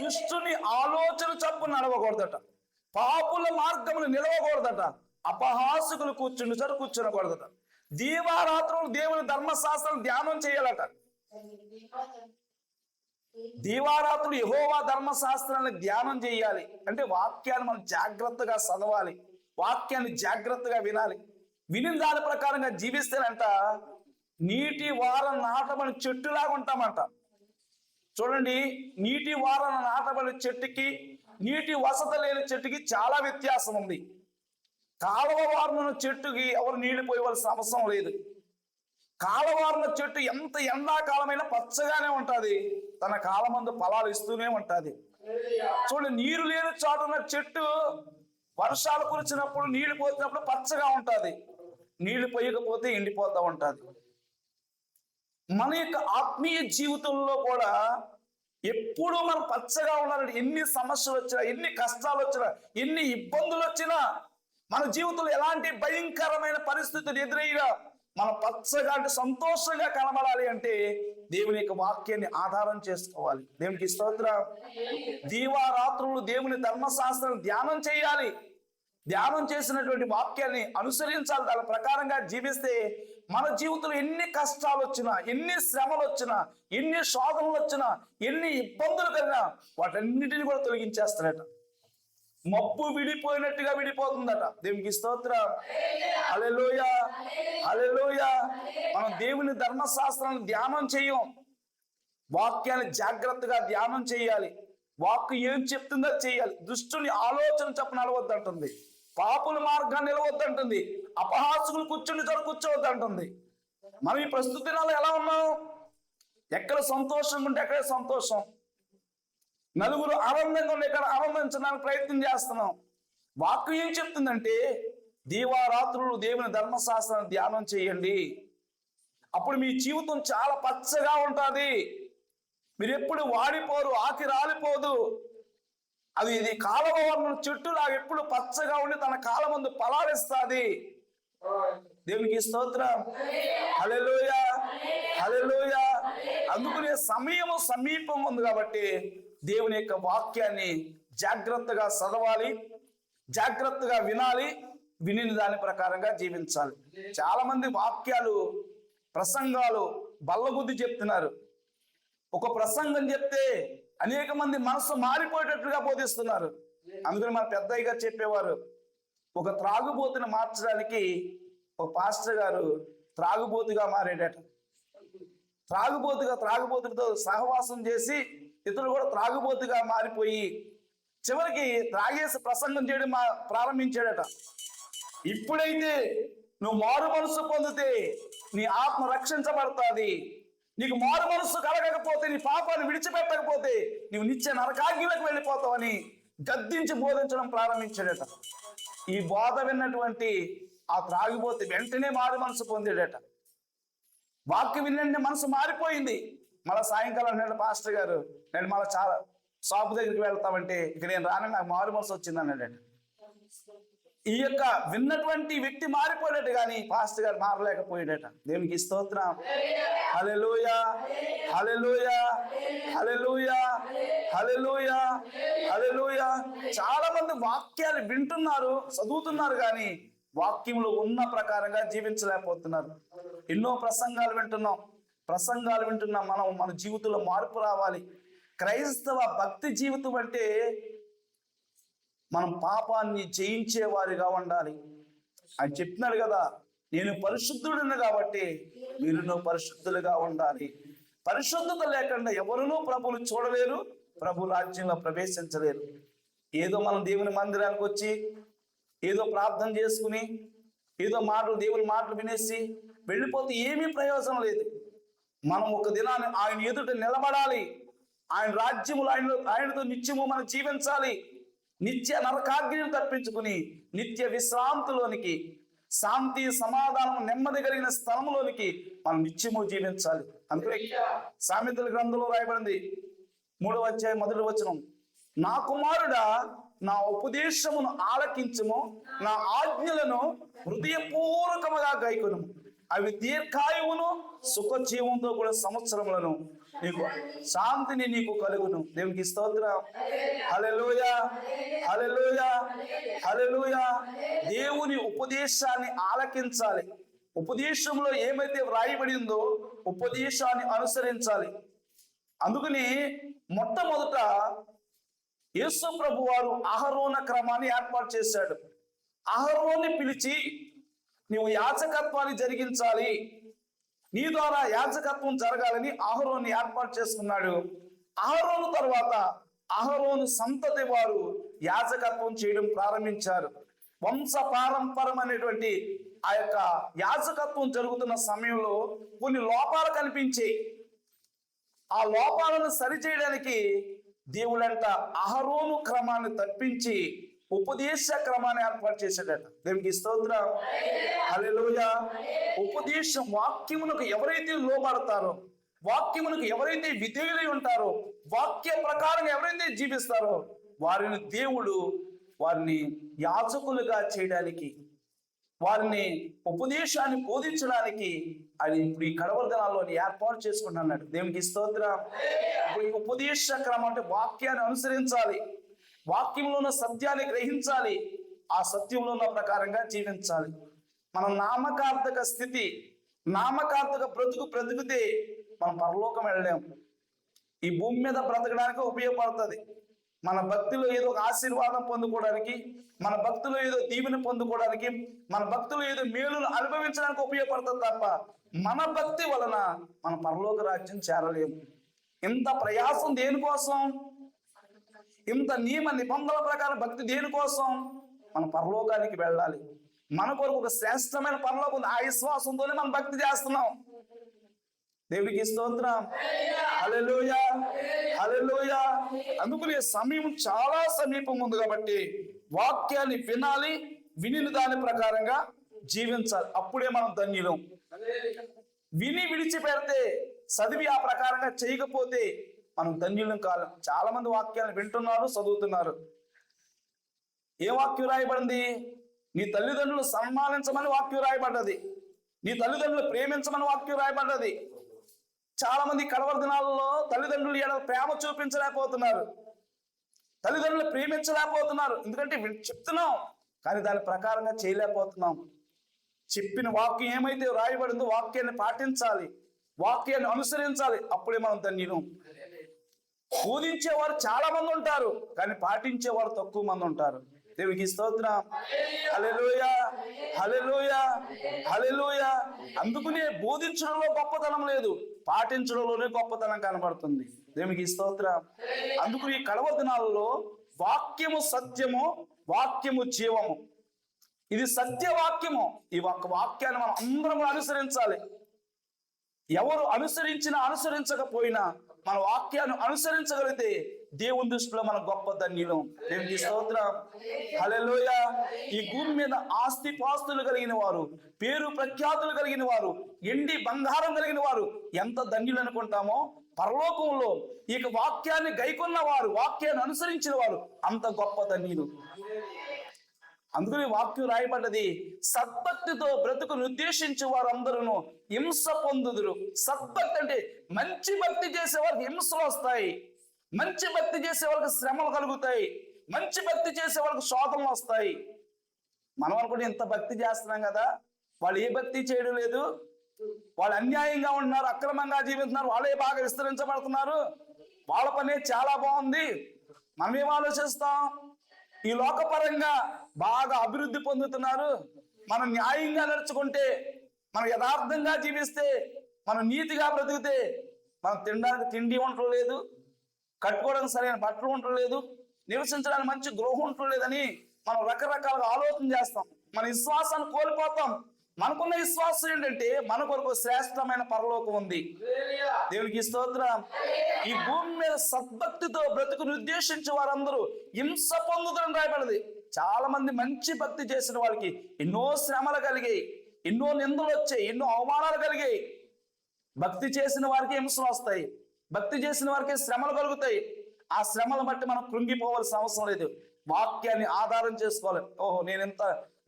దుష్టుని ఆలోచన చొప్పున నడవకూడదట, పాపుల మార్గములు నిలవకూడదట, అపహాసకులు కూర్చుండి సరే కూర్చునకూడదట, దీవారాత్రులు దేవుని ధర్మశాస్త్రం ధ్యానం చేయాలట. దీవారాత్రులు యెహోవా ధర్మశాస్త్రాన్ని ధ్యానం చేయాలి అంటే వాక్యాన్ని మనం జాగ్రత్తగా చదవాలి, వాక్యాన్ని జాగ్రత్తగా వినాలి. విని దాని ప్రకారంగా జీవిస్తేనంట నీటి వారం నాటబడి చెట్టులాగా ఉంటామంట. చూడండి, నీటి వారం నాటబడి చెట్టుకి నీటి వసత లేని చెట్టుకి చాలా వ్యత్యాసం ఉంది. కాలువ వారిన చెట్టుకి ఎవరు నీళ్లు పోయవలసిన అవసరం లేదు. కాలవారిన చెట్టు ఎంత ఎండాకాలమైనా పచ్చగానే ఉంటది, తన కాలమందు ఫలాలు ఇస్తూనే ఉంటది. చూడండి, నీరు లేని చాటున్న చెట్టు వర్షాలు కురిచినప్పుడు నీళ్లు పోసినప్పుడు పచ్చగా ఉంటది, నీళ్లు పోయకపోతే ఎండిపోతా ఉంటది. మన యొక్క ఆత్మీయ జీవితంలో కూడా ఎప్పుడు మనం పచ్చగా ఉండాలంటే ఎన్ని సమస్యలు వచ్చినా, ఎన్ని కష్టాలు వచ్చినా, ఎన్ని ఇబ్బందులు వచ్చినా, మన జీవితంలో ఎలాంటి భయంకరమైన పరిస్థితులు ఎదురయ్యా మనం పచ్చగా అంటే సంతోషంగా కనబడాలి అంటే దేవుని యొక్క వాక్యాన్ని ఆధారం చేసుకోవాలి. దేవునికి స్తోత్రం. దీవారాత్రులు దేవుని ధర్మశాస్త్రం ధ్యానం చేయాలి, ధ్యానం చేసినటువంటి వాక్యాన్ని అనుసరించాలి, దాని ప్రకారంగా జీవిస్తే మన జీవితంలో ఎన్ని కష్టాలు వచ్చినా, ఎన్ని శ్రమలు వచ్చినా, ఎన్ని శోధనలు వచ్చినా, ఎన్ని ఇబ్బందులు కలిగినా వాటన్నిటిని కూడా తొలగించేస్తాడట. మబ్బు విడిపోయినట్టుగా విడిపోతుందట. దేవునికి స్తోత్రం. హల్లెలూయా, హల్లెలూయా. మనం దేవుని ధర్మశాస్త్రాన్ని ధ్యానం చేయం, వాక్యాన్ని జాగ్రత్తగా ధ్యానం చేయాలి. వాక్కు ఏం చెప్తుందో చేయాలి. దుష్టుని ఆలోచన చొప్పున నడవద్దంటుంది, పాపుల మార్గాన్ని నిలవద్దంటుంది, అపహాసకులు కూర్చుని చోట కూర్చోవద్దంటుంది. మనం ఈ ప్రస్తుత దినాల్లో ఎలా ఉన్నాం? ఎక్కడ సంతోషం ఉంటే అక్కడే సంతోషం, నలుగురు ఆనందంగా ఉండే ఇక్కడ ఆనందించడానికి ప్రయత్నం చేస్తున్నాం. వాక్కు ఏం చెప్తుందంటే దీవారాత్రులు దేవుని ధర్మశాస్త్రాన్ని ధ్యానం చేయండి, అప్పుడు మీ జీవితం చాలా పచ్చగా ఉంటుంది. మీరు ఎప్పుడు వాడిపోరు, ఆకి రాలిపోదు. అది ఇది కాలవ వర్ణం చెట్టులాగా ఎప్పుడు పచ్చగా ఉండి తన కాలమందు ఫలాలిస్తుంది. దేవునికి స్తోత్రం. హల్లెలూయా, హల్లెలూయా. అందుకనే సమయము సమీపం ఉంది కాబట్టి దేవుని యొక్క వాక్యాన్ని జాగ్రత్తగా చదవాలి, జాగ్రత్తగా వినాలి, విని దాని ప్రకారంగా జీవించాలి. చాలా మంది వాక్యాలు, ప్రసంగాలు బల్లగుద్ది చెప్తున్నారు. ఒక ప్రసంగం చెప్తే అనేక మంది మనసు మారిపోయేటట్లుగా బోధిస్తున్నారు. అందుకని మన పెద్దయ్య గారు చెప్పేవారు, ఒక త్రాగుబోతుని మార్చడానికి ఒక పాస్టర్ గారు త్రాగుబోతుగా మారేడట. త్రాగుబోతులతో సహవాసం చేసి ఇతరులు కూడా త్రాగుబోతుగా మారిపోయి చివరికి త్రాగేసి ప్రసంగం చేయడం ప్రారంభించాడట. ఇప్పుడైతే నువ్వు మారు మనసు పొందితే నీ ఆత్మ రక్షించబడుతుంది. నీకు మారు మనసు కలగకపోతే, నీ పాపాన్ని విడిచిపెట్టకపోతే నీవు నిత్య నరకాగ్నిలోకి వెళ్ళిపోతావని గద్దించి బోధించడం ప్రారంభించాడట. ఈ బోధ విన్నటువంటి ఆ త్రాగిపోతే వెంటనే మారు మనసు పొందాడట. వాక్యం విన్నంటే మనసు మారిపోయింది. మళ్ళీ సాయంకాలం అన్నాడు పాస్టర్ గారు, నేను మళ్ళీ చాలా షాపు దగ్గరికి వెళ్తామంటే ఇక నేను రాను, నాకు మారు మనసు వచ్చింది అన్నాడట. ఈ యొక్క విన్నటువంటి వ్యక్తి మారిపోయాడట, కానీ పాస్టర్ గారు మారలేకపోయాడట. దేవునికి స్తోత్రం. హల్లెలూయా, హల్లెలూయా, హల్లెలూయా, హల్లెలూయా, హల్లెలూయా. చాలా మంది వాక్యాలు వింటున్నారు, చదువుతున్నారు, కానీ వాక్యంలో ఉన్న ప్రకారంగా జీవించలేకపోతున్నారు. ఎన్నో ప్రసంగాలు వింటున్నాం. మనం మన జీవితంలో మార్పు రావాలి. క్రైస్తవ భక్తి జీవితం అంటే మనం పాపాన్ని జయించే వారిగా ఉండాలి. ఆయన చెప్తున్నాడు కదా, నేను పరిశుద్ధుడిని కాబట్టి మీరు పరిశుద్ధులుగా ఉండాలి. పరిశుద్ధత లేకుండా ఎవరునూ ప్రభువును చూడలేరు, ప్రభు రాజ్యంలో ప్రవేశించలేరు. ఏదో మనం దేవుని మందిరానికి వచ్చి ఏదో ప్రార్థన చేసుకుని ఏదో దేవుని మాటలు వినేసి వెళ్ళిపోతే ఏమీ ప్రయోజనం లేదు. మనం ఒక దినాన్ని ఆయన ఎదుట నిలబడాలి. ఆయన రాజ్యములు ఆయనతో నిత్యము మనం జీవించాలి. నిత్య నరకాగ్నిని తప్పించుకుని నిత్య విశ్రాంతిలోనికి, శాంతి సమాధానం నెమ్మది కలిగిన స్థలంలోనికి మనం నిత్యము జీవించాలి. అందుకే సామెతల గ్రంథంలో రాయబడింది 3వ అధ్యాయం 1వ వచనం, నా కుమారుడా నా ఉపదేశమును ఆలకించుము, నా ఆజ్ఞలను హృదయపూర్వకముగా గైకొనుము, అవి దీర్ఘాయువును సుఖజీవంతో కూడా సంవత్సరములను నీకు శాంతిని నీకు కలుగును. దేవునికి స్తోత్రం. హల్లెలూయా, హల్లెలూయా, హల్లెలూయా. దేవుని ఉపదేశాన్ని ఆలకించాలి. ఉపదేశంలో ఏమైతే వ్రాయబడిందో ఉపదేశాన్ని అనుసరించాలి. అందుకని మొట్టమొదట యేసు ప్రభు వారు అహరోన క్రమాన్ని ఏర్పాటు చేశాడు. అహరోన్ని పిలిచి నీవు యాజకత్వాన్ని జరిగించాలి, నీ ద్వారా యాజకత్వం జరగాలని అహరోన్ని ఏర్పాటు చేసుకున్నాడు. అహరోను తర్వాత అహరోను సంతతి వారు యాజకత్వం చేయడం ప్రారంభించారు. వంశ పారంపరం అనేటువంటి ఆ యొక్క యాజకత్వం జరుగుతున్న సమయంలో కొన్ని లోపాలు కనిపించాయి. ఆ లోపాలను సరిచేయడానికి దేవుడంట అహరోను క్రమాన్ని తప్పించి ఉపదేశ క్రమాన్ని ఏర్పాటు చేశాడట. దేవునికి స్తోత్రం. హల్లెలూయా. ఉపదేశం, వాక్యమునకు ఎవరైతే లోబడతారో, వాక్యమునకు ఎవరైతే విధేయులై ఉంటారో, వాక్య ప్రకారం ఎవరైతే జీవిస్తారో వారిని దేవుడు వారిని యాజకులుగా చేయడానికి, వారిని ఉపదేశాన్ని బోధించడానికి ఆయన ఇప్పుడు ఈ కడవరి దినాల్లో ఏర్పాటు చేసుకుంటున్నాడు. దేవునికి స్తోత్రం. ఇప్పుడు ఈ ఉపదేశ క్రమం అంటే వాక్యాన్ని అనుసరించాలి, వాక్యంలో ఉన్న సత్యాన్ని గ్రహించాలి, ఆ సత్యంలో ఉన్న ప్రకారంగా జీవించాలి. మన నామకార్థక స్థితి, నామకార్థక బ్రతికితే మనం పరలోకం వెళ్ళలేం. ఈ భూమి మీద బ్రతకడానికి ఉపయోగపడుతుంది. మన భక్తిలో ఏదో ఒక ఆశీర్వాదం పొందుకోవడానికి, మన భక్తిలో ఏదో దీవెన పొందుకోవడానికి, మన భక్తిలో ఏదో మేలును అనుభవించడానికి ఉపయోగపడుతుంది తప్ప మన భక్తి వలన మన పరలోక రాజ్యం చేరలేము. ఇంత ప్రయాసం దేనికోసం? ఇంత నియమ నిబంధనల ప్రకారం భక్తి దేనికోసం? మన పరలోకానికి వెళ్ళాలి. మన కొరకు ఒక శ్రేష్టమైన పరలోకం ఉంది. ఆ విశ్వాసంతోనే మనం భక్తి చేస్తున్నాం. దేవునికి స్తోత్రం. హల్లెలూయా, హల్లెలూయా. అందుకనే సమయం చాలా సమీపం ఉంది కాబట్టి వాక్యాన్ని వినాలి, విని దాని ప్రకారంగా జీవించాలి. అప్పుడే మనం ధన్యులం. విని విడిచిపెడితే, చదివి ఆ ప్రకారంగా చేయకపోతే మనం ధన్యులం కాలం. చాలా మంది వాక్యాలను వింటున్నారు, చదువుతున్నారు. ఏ వాక్యం రాయబడింది? నీ తల్లిదండ్రులు సన్మానించమని వాక్యం రాయబడ్డది, నీ తల్లిదండ్రులు ప్రేమించమని వాక్యం రాయబడ్డది. చాలా మంది కడవరి దినాలలో తల్లిదండ్రులు ఎడల ప్రేమ చూపించలేకపోతున్నారు, తల్లిదండ్రులు ప్రేమించలేకపోతున్నారు. ఎందుకంటే చెప్తున్నాం, కానీ దాని ప్రకారంగా చేయలేకపోతున్నాం. చెప్పిన వాక్యం ఏమైతే రాయబడిందో వాక్యాన్ని పాటించాలి, వాక్యాన్ని అనుసరించాలి, అప్పుడే మనం ధన్యులం. బోధించేవారు చాలా మంది ఉంటారు, కానీ పాటించేవారు తక్కువ మంది ఉంటారు. దేవునికి స్తోత్రం. హల్లెలూయా, హల్లెలూయా, హల్లెలూయా. అందుకనే బోధించడంలో గొప్పతనం లేదు, పాటించడంలోనే గొప్పతనం కనబడుతుంది. దేవునికి స్తోత్రం. అందుకు ఈ కడవ దినాలలో వాక్యము సత్యము, వాక్యము జీవము. ఇది సత్యవాక్యము. ఈ ఒక్క వాక్యాన్ని మనం అందరం అనుసరించాలి. ఎవరు అనుసరించినా అనుసరించకపోయినా మన వాక్యాన్ని అనుసరించగలిగితే దేవుని దృష్టిలో మన గొప్ప ధన్యులం. దేవునికి స్తోత్రం. హల్లెలూయా. ఈ భూమి మీద ఆస్తి పాస్తులు కలిగిన వారు, పేరు ప్రఖ్యాతులు కలిగిన వారు, ఎండి బంగారం కలిగిన వారు ఎంత ధన్యులు అనుకుంటామో, పరలోకంలో ఈ వాక్యాన్ని గైకొన్న వారు, వాక్యాన్ని అనుసరించిన వారు అంత గొప్ప ధన్యులు. అందుకని వాక్యం రాయబడ్డది, సద్భక్తితో బ్రతుకును ఉద్దేశించి వారందరూ హింస పొందుదురు. సద్భక్తి అంటే మంచి భక్తి చేసే వారికి హింసలు వస్తాయి, మంచి భక్తి చేసే వాళ్ళకి శ్రమలు కలుగుతాయి, మంచి భక్తి చేసే వాళ్ళకి శోధనలు వస్తాయి. మనం అనుకుంటే ఇంత భక్తి చేస్తున్నాం కదా, వాళ్ళు ఏ భక్తి చేయడం లేదు, వాళ్ళు అన్యాయంగా ఉంటున్నారు, అక్రమంగా జీవిస్తున్నారు, వాళ్ళే బాగా విస్తరించబడుతున్నారు, వాళ్ళ పనే చాలా బాగుంది. మనం ఏం ఆలోచిస్తాం? ఈ లోకపరంగా బాగా అభివృద్ధి పొందుతున్నారు, మనం న్యాయంగా నడుచుకుంటే, మనం యథార్థంగా జీవిస్తే, మనం నీతిగా బ్రతికితే, మనం తినడానికి తిండి ఉండటం లేదు, కట్టుకోవడానికి సరైన బట్టలు ఉండటం లేదు, నివసించడానికి మంచి గృహం ఉండటం లేదని మనం రకరకాలుగా ఆలోచన చేస్తాం. మన విశ్వాసాన్ని కోల్పోతాం. మనకున్న విశ్వాసం ఏంటంటే మన కొరకు శ్రేష్టమైన పరలోకం ఉంది. దేవునికి స్తోత్రం. ఈ భూమి మీద సద్భక్తితో బ్రతుకును ఉద్దేశించి వారందరూ హింస పొందుతారని రాయబడింది. చాలా మంది మంచి భక్తి చేసిన వాళ్ళకి ఎన్నో శ్రమలు కలిగాయి, ఎన్నో నిందలు వచ్చాయి, ఎన్నో అవమానాలు కలిగాయి. భక్తి చేసిన వారికి హింసలు వస్తాయి, భక్తి చేసిన వారికి శ్రమలు కలుగుతాయి. ఆ శ్రమలను బట్టి మనం కృంగిపోవాల్సిన అవసరం లేదు. వాక్యాన్ని ఆధారం చేసుకోవాలి. ఓహో, నేను ఎంత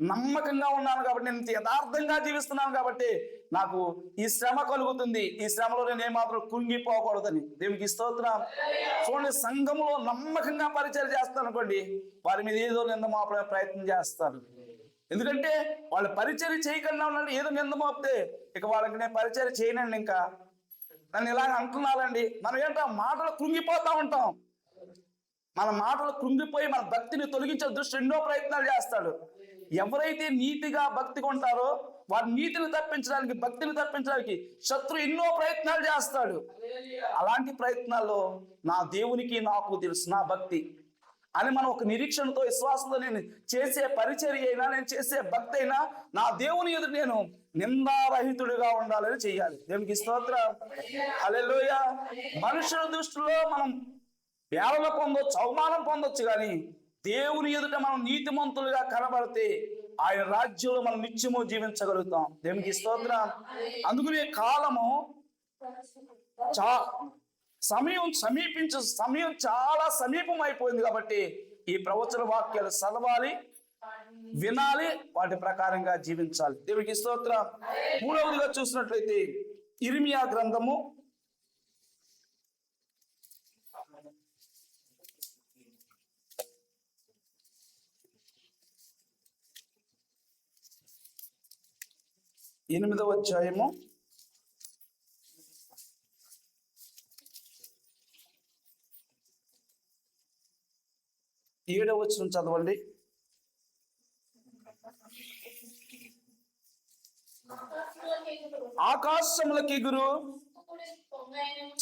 నమ్మకంగా ఉన్నాను కాబట్టి, నేను ఇంత యథార్థంగా జీవిస్తున్నాను కాబట్టి నాకు ఈ శ్రమ కలుగుతుంది, ఈ శ్రమలో నేను ఏమాత్రం కృంగిపోకూడదని. దేవునికి స్తోత్రం. చూడండి, సంఘంలో నమ్మకంగా పరిచయం చేస్తాను అనుకోండి, వారి మీద ఏదో నింద మోపడే ప్రయత్నం చేస్తారు. ఎందుకంటే వాళ్ళు పరిచయం చేయకుండా ఉన్నాడు, ఏదో నింద మోపితే ఇక వాళ్ళకి నేను పరిచయం చేయనండి, ఇంకా నన్ను ఇలాగ అంటున్నారండి. మనం ఏంటో మాటలు కృంగిపోతా ఉంటాం. మన మాటలు కృంగిపోయి మన భక్తిని తొలగించే దృష్టి ఎన్నో ప్రయత్నాలు చేస్తాడు. ఎవరైతే నీతిగా భక్తిగా ఉంటారో వారి నీతిని తప్పించడానికి, భక్తిని తప్పించడానికి శత్రు ఎన్నో ప్రయత్నాలు చేస్తాడు. అలాంటి ప్రయత్నాల్లో నా దేవునికి నాకు తెలుసు నా భక్తి అని మనం ఒక నిరీక్షణతో, విశ్వాసంతో నేను చేసే పరిచర్య అయినా, నేను చేసే భక్తి అయినా నా దేవుని ఎదుట నేను నిందారహితుడిగా ఉండాలని చెయ్యాలి. దేవునికి స్తోత్రం. హల్లెలూయా. మనుషుల దృష్టిలో మనం వేళన పొందొచ్చు, అవమానం పొందొచ్చు, కానీ దేవుని ఎదుట మనం నీతిమంతులుగా కనబడితే ఆయన రాజ్యంలో మనం నిత్యము జీవించగలుగుతాం. దేవునికి స్తోత్రం. అందుకనే కాలము సమయం చాలా సమీపం అయిపోయింది కాబట్టి ఈ ప్రవచన వాక్యాలు చదవాలి, వినాలి, వాటి ప్రకారంగా జీవించాలి. దేవునికి స్తోత్రం. మూడవదిగా చూసినట్లయితే ఇర్మియా గ్రంథము 8వ అధ్యాయము 7వ వచనం చదవండి. ఆకాశములకు ఎగురు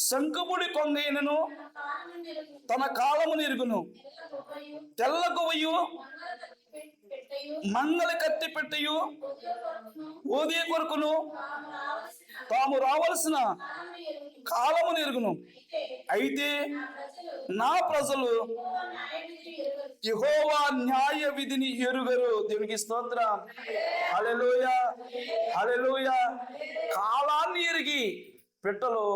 శంఖపుడి కొంగైనను తన కాలము నిరుగును, తెల్ల గొవ్వయు మంగళ కత్తి పెట్టయు ఓదే కొరకును తాము రావలసిన కాలము నెరుగును. అయితే నా ప్రజలు యెహోవా న్యాయ విధిని ఎరుగరు. దేవునికి స్తోత్రం. హల్లెలూయా, హల్లెలూయా. కాలాన్ని ఎరిగి పిట్టలు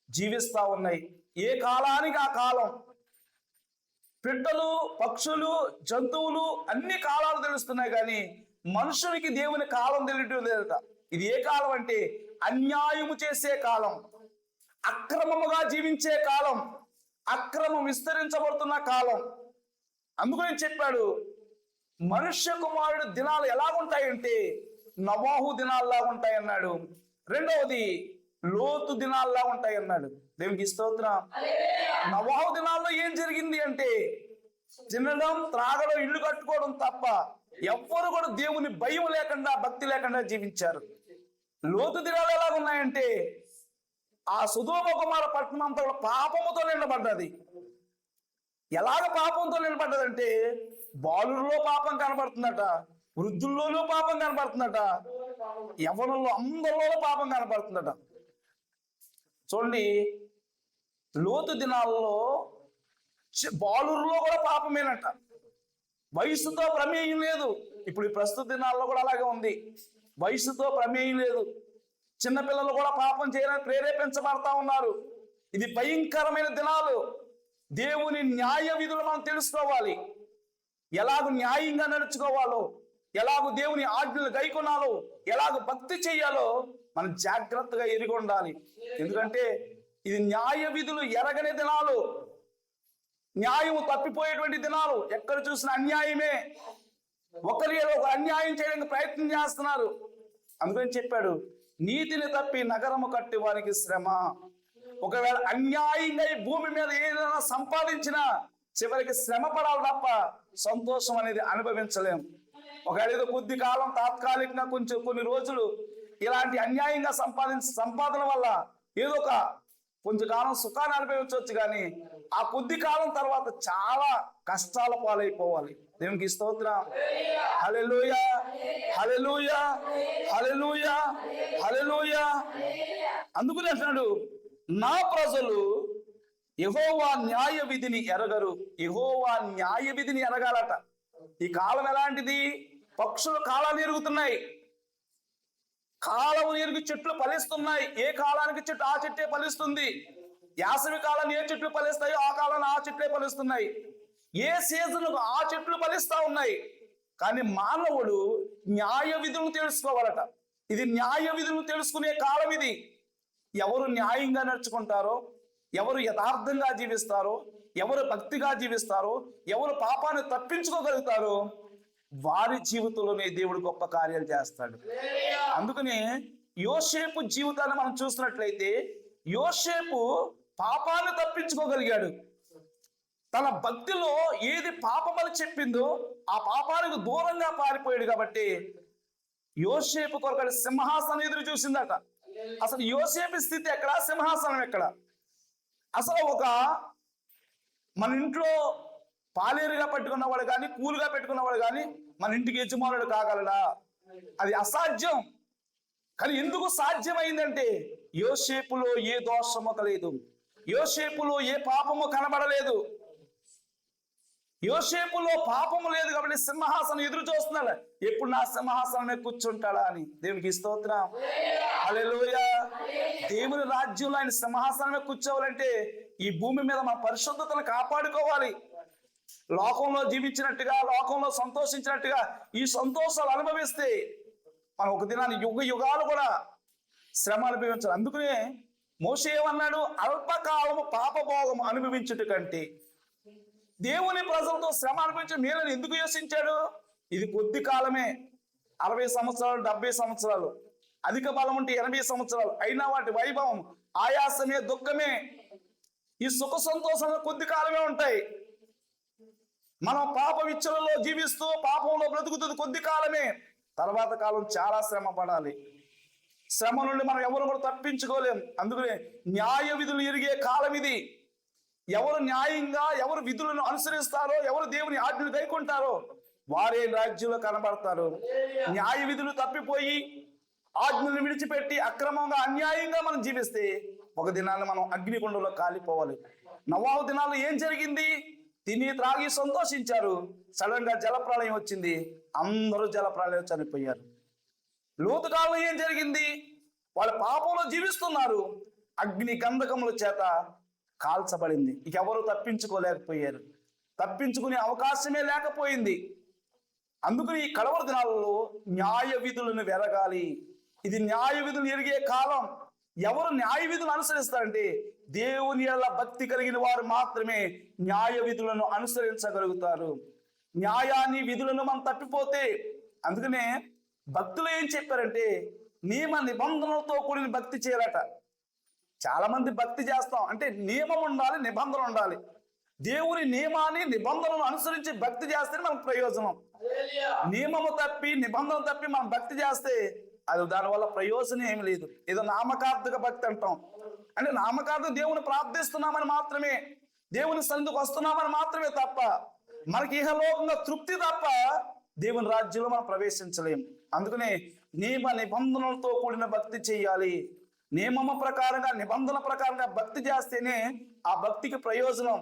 జీవిస్తా ఉన్నాయి. ఏ కాలానికి ఆ కాలం. పిట్టలు, పక్షులు, జంతువులు అన్ని కాలాలు తెలుస్తున్నాయి, కానీ మనుషునికి దేవుని కాలం తెలియటం లేదట. ఇది ఏ కాలం అంటే అన్యాయము చేసే కాలం, అక్రమముగా జీవించే కాలం, అక్రమం విస్తరించబడుతున్న కాలం. అందుకని చెప్పాడు, మనుష్య కుమారుడు దినాలు ఎలా ఉంటాయంటే నోవహు దినాల్లా ఉంటాయి అన్నాడు. రెండవది లోతు దినాల్లా ఉంటాయి అన్నాడు. దేవునికి స్తోత్రం. నోవహు దినాల్లో ఏం జరిగింది అంటే తినడం, త్రాగడం, ఇల్లు కట్టుకోవడం తప్ప ఎవ్వరు కూడా దేవుని భయం లేకుండా, భక్తి లేకుండా జీవించారు. లోతు దినాలు ఎలా ఉన్నాయంటే ఆ సొదొమ గొమొర్రా పట్టణం అంతా కూడా పాపముతో నిండబడ్డది. ఎలాగ పాపంతో నిలబడ్డదంటే బాలుల్లో పాపం కనబడుతుందట, వృద్ధుల్లోనూ పాపం కనబడుతుందట, యవ్వనుల్లో అందరిలో పాపం కనబడుతుందట. చూడండి, లోతు దినాల్లో బాలురులో కూడా పాపమేనట. వయసుతో ప్రమేయం లేదు. ఇప్పుడు ఈ ప్రస్తుత దినాల్లో కూడా అలాగే ఉంది. వయసుతో ప్రమేయం లేదు. చిన్నపిల్లలు కూడా పాపం చేయాలని ప్రేరేపించబడతా ఉన్నారు. ఇది భయంకరమైన దినాలు. దేవుని న్యాయ విధులు మనం తెలుసుకోవాలి. ఎలాగూ న్యాయంగా నడుచుకోవాలో, ఎలాగూ దేవుని ఆజ్ఞలు గైకొనాలో, ఎలాగూ భక్తి చేయాలో మనం జాగ్రత్తగా ఎరిగి ఉండాలి. ఎందుకంటే ఇది న్యాయ విధులు ఎరగని దినాలు, న్యాయం తప్పిపోయేటువంటి దినాలు. ఎక్కడ చూసిన అన్యాయమే. ఒకరి ఒక అన్యాయం చేయడానికి ప్రయత్నం చేస్తున్నారు. అందుకని చెప్పాడు, నీతిని తప్పి నగరము కట్టి వారికి శ్రమ. ఒకవేళ అన్యాయంగా ఈ భూమి మీద ఏదైనా సంపాదించినా చివరికి శ్రమ పడాలి తప్ప సంతోషం అనేది అనుభవించలేం. ఒకవేళ ఏదో కొద్ది కాలం తాత్కాలికంగా కొన్ని రోజులు ఇలాంటి అన్యాయంగా సంపాదన వల్ల ఏదో ఒక కొంచెం కాలం సుఖాన్ని అనుభవించవచ్చు, కానీ ఆ కొద్ది కాలం తర్వాత చాలా కష్టాల పాలైపోవాలి. దేవునికి స్తోత్రం. హల్లెలూయా, హల్లెలూయా, హల్లెలూయా, హల్లెలూయా. అందుకని అంటున్నాడు, నా ప్రజలు యెహోవా న్యాయ విధిని ఎరగరు. యెహోవా న్యాయ విధిని ఎరగాలట. ఈ కాలం ఎలాంటిది? పక్షులు కాలాన్ని ఎరుగుతున్నాయి. కాలం ఎరుగు చెట్లు ఫలిస్తున్నాయి. ఏ కాలానికి చెట్టు ఆ చెట్టే ఫలిస్తుంది. యాసవి కాలం ఏ చెట్లు ఫలిస్తాయో ఆ కాలాన్ని ఆ చెట్లే ఫలిస్తున్నాయి. ఏ సీజన్ ఆ చెట్లు ఫలిస్తా ఉన్నాయి. కానీ మానవుడు న్యాయ విధులను తెలుసుకోవాలట. ఇది న్యాయ విధులను తెలుసుకునే కాలం ఇది. ఎవరు న్యాయంగా నడుచుకుంటారో, ఎవరు యథార్థంగా జీవిస్తారో, ఎవరు భక్తిగా జీవిస్తారో, ఎవరు పాపాన్ని తప్పించుకోగలుగుతారో వారి జీవితంలోనే దేవుడు గొప్ప కార్యాలు చేస్తాడు. అందుకనే యోసేపు జీవితాన్ని మనం చూసినట్లయితే యోసేపు పాపాన్ని తప్పించుకోగలిగాడు. తన భక్తిలో ఏది పాపమని చెప్పిందో ఆ పాపానికి దూరంగా పారిపోయాడు. కాబట్టి యోసేపు కొరకు సింహాసనం ఎదురు చూసిందట. అసలు యోసేపు స్థితి ఎక్కడ, సింహాసనం ఎక్కడ? అసలు మన ఇంట్లో పాలేరుగా పెట్టుకున్నవాడు కానీ, కూలుగా పెట్టుకున్నవాడు కానీ మన ఇంటికి యజమానుడు కాగలడా? అది అసాధ్యం. కానీ ఎందుకు సాధ్యమైందంటే యోసేపులో ఏ దోషము కలదు, యోసేపులో ఏ పాపము కనబడలేదు, యోసేపులో పాపము లేదు. కాబట్టి సింహాసనం ఎదురు చూస్తున్నాడు. ఎప్పుడు నా సింహాసనమే కూర్చుంటాడా అని. దేవునికి స్తోత్రం. హల్లెలూయా. దేవుని రాజ్యంలో ఆయన సింహాసనమే కూర్చోవాలంటే ఈ భూమి మీద మన పరిశుద్ధతను కాపాడుకోవాలి. లోకంలో జీవించినట్టుగా, లోకంలో సంతోషించినట్టుగా ఈ సంతోషాలు అనుభవిస్తే మనం ఒక దినాన్ని యుగాలు కూడా శ్రమ అనుభవించాలి. అందుకనే మోషే ఏమన్నాడు? అల్పకాలము పాపభోగం అనుభవించుట కంటే దేవుని ప్రజలతో శ్రమ అనుభవించే మేలని ఎందుకు యోచించాడు? ఇది కొద్ది కాలమే. 60 సంవత్సరాలు, 70 సంవత్సరాలు, అధిక బలం ఉంటే 80 సంవత్సరాలు అయినా వాటి వైభవం, ఆయాసమే, దుఃఖమే, ఈ సుఖ సంతోషాలు కొద్ది కాలమే ఉంటాయి. మనం పాప విచ్చలలో జీవిస్తూ పాపంలో బ్రతుకుతుంది కొద్ది కాలమే. తర్వాత కాలం చాలా శ్రమ పడాలి. శ్రమ నుండి మనం ఎవరు కూడా తప్పించుకోలేం. అందుకనే న్యాయ విధులు ఎరిగే కాలం ఇది. ఎవరు న్యాయంగా, ఎవరు విధులను అనుసరిస్తారో, ఎవరు దేవుని ఆజ్ఞలు గైకుంటారో వారే రాజ్యంలో కనబడతారు. న్యాయ విధులు తప్పిపోయి ఆజ్ఞలు విడిచిపెట్టి అక్రమంగా, అన్యాయంగా మనం జీవిస్తే ఒక దినాన్ని మనం అగ్నిగుండంలో కాలిపోవాలి. నోవహు దినాల్లో ఏం జరిగింది? తిని త్రాగి సంతోషించారు. సడన్ గా జలప్రళయం వచ్చింది. అందరూ జలప్రళయం చనిపోయారు. లోతు కాలంలో ఏం జరిగింది? వాళ్ళ పాపంలో జీవిస్తున్నారు. అగ్ని గంధకముల చేత కాల్చబడింది. ఇక ఎవరు తప్పించుకోలేకపోయారు. తప్పించుకునే అవకాశమే లేకపోయింది. అందుకని ఈ కడవరి దినాలలో న్యాయ విధులను వెరగాలి. ఇది న్యాయ విధులు ఎరిగే కాలం. ఎవరు న్యాయ విధులు అనుసరిస్తారంటే దేవుని యెడల భక్తి కలిగిన వారు మాత్రమే న్యాయ విధులను అనుసరించగలుగుతారు. న్యాయాన్ని విధులను మనం తప్పిపోతే, అందుకనే భక్తులు ఏం చెప్పారంటే నియమ నిబంధనలతో కూడిన భక్తి చేయాలట. చాలా మంది భక్తి చేస్తాం అంటే నియమం ఉండాలి, నిబంధన ఉండాలి. దేవుని నియమాన్ని నిబంధనలు అనుసరించి భక్తి చేస్తే మనకు ప్రయోజనం. నియమము తప్పి నిబంధన తప్పి మనం భక్తి చేస్తే అది దానివల్ల ప్రయోజనం ఏమి లేదు. ఏదో నామకార్థక భక్తి అంటాం, అంటే నామకార్థ దేవుని ప్రార్థిస్తున్నామని మాత్రమే, దేవుని సన్నిధికి వస్తున్నామని మాత్రమే తప్ప మనకి ఇహలోకంగా తృప్తి తప్ప దేవుని రాజ్యంలో మనం ప్రవేశించలేము. అందుకనే నియమ నిబంధనలతో కూడిన భక్తి చేయాలి. నియమము ప్రకారంగా నిబంధన ప్రకారంగా భక్తి చేస్తేనే ఆ భక్తికి ప్రయోజనం.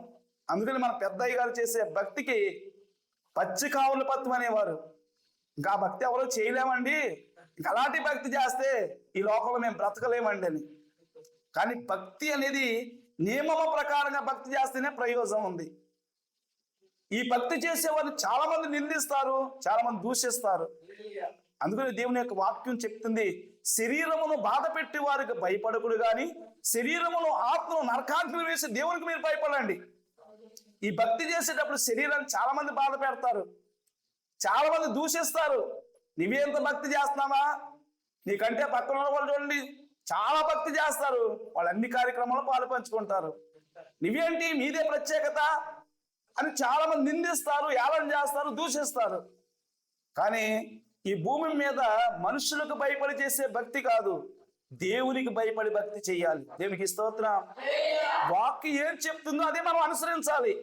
అందుకని మన పెద్దయ్య గారు చేసే భక్తికి పచ్చి కావుల పత్వం అనేవారు. ఇంకా ఆ భక్తి ఎవరో చేయలేమండి, ఇంకా అలాంటి భక్తి చేస్తే ఈ లోకంలో మేము బ్రతకలేమండి అని. కానీ భక్తి అనేది నియమము ప్రకారంగా భక్తి చేస్తేనే ప్రయోజనం ఉంది. ఈ భక్తి చేసేవారిని చాలా మంది నిందిస్తారు, చాలా మంది దూషిస్తారు. అందుకని దేవుని యొక్క వాక్యం చెప్తుంది, శరీరమును బాధ పెట్టి వారికి భయపడకుడు గాని శరీరమును ఆత్మను నరకాగ్ని వేసి దేవునికి మీరు భయపడండి. ఈ భక్తి చేసేటప్పుడు శరీరాన్ని చాలా మంది బాధ పెడతారు, చాలా మంది దూషిస్తారు. నువ్వేంత భక్తి చేస్తున్నావా, నీకంటే పక్కన వాళ్ళు చూడండి చాలా భక్తి చేస్తారు, వాళ్ళు అన్ని కార్యక్రమాలు పాలు పంచుకుంటారు. నువ్వేంటి మీదే ప్రత్యేకత అని చాలా మంది నిందిస్తారు, ఏళన చేస్తారు, దూషిస్తారు. కానీ ఈ భూమి మీద మనుషులకు భయపడి చేసే భక్తి కాదు, దేవునికి భయపడి భక్తి చెయ్యాలి. దేవునికి స్తోత్రం. వాక్యం ఏం చెప్తుందో అదే మనం అనుసరించాలి,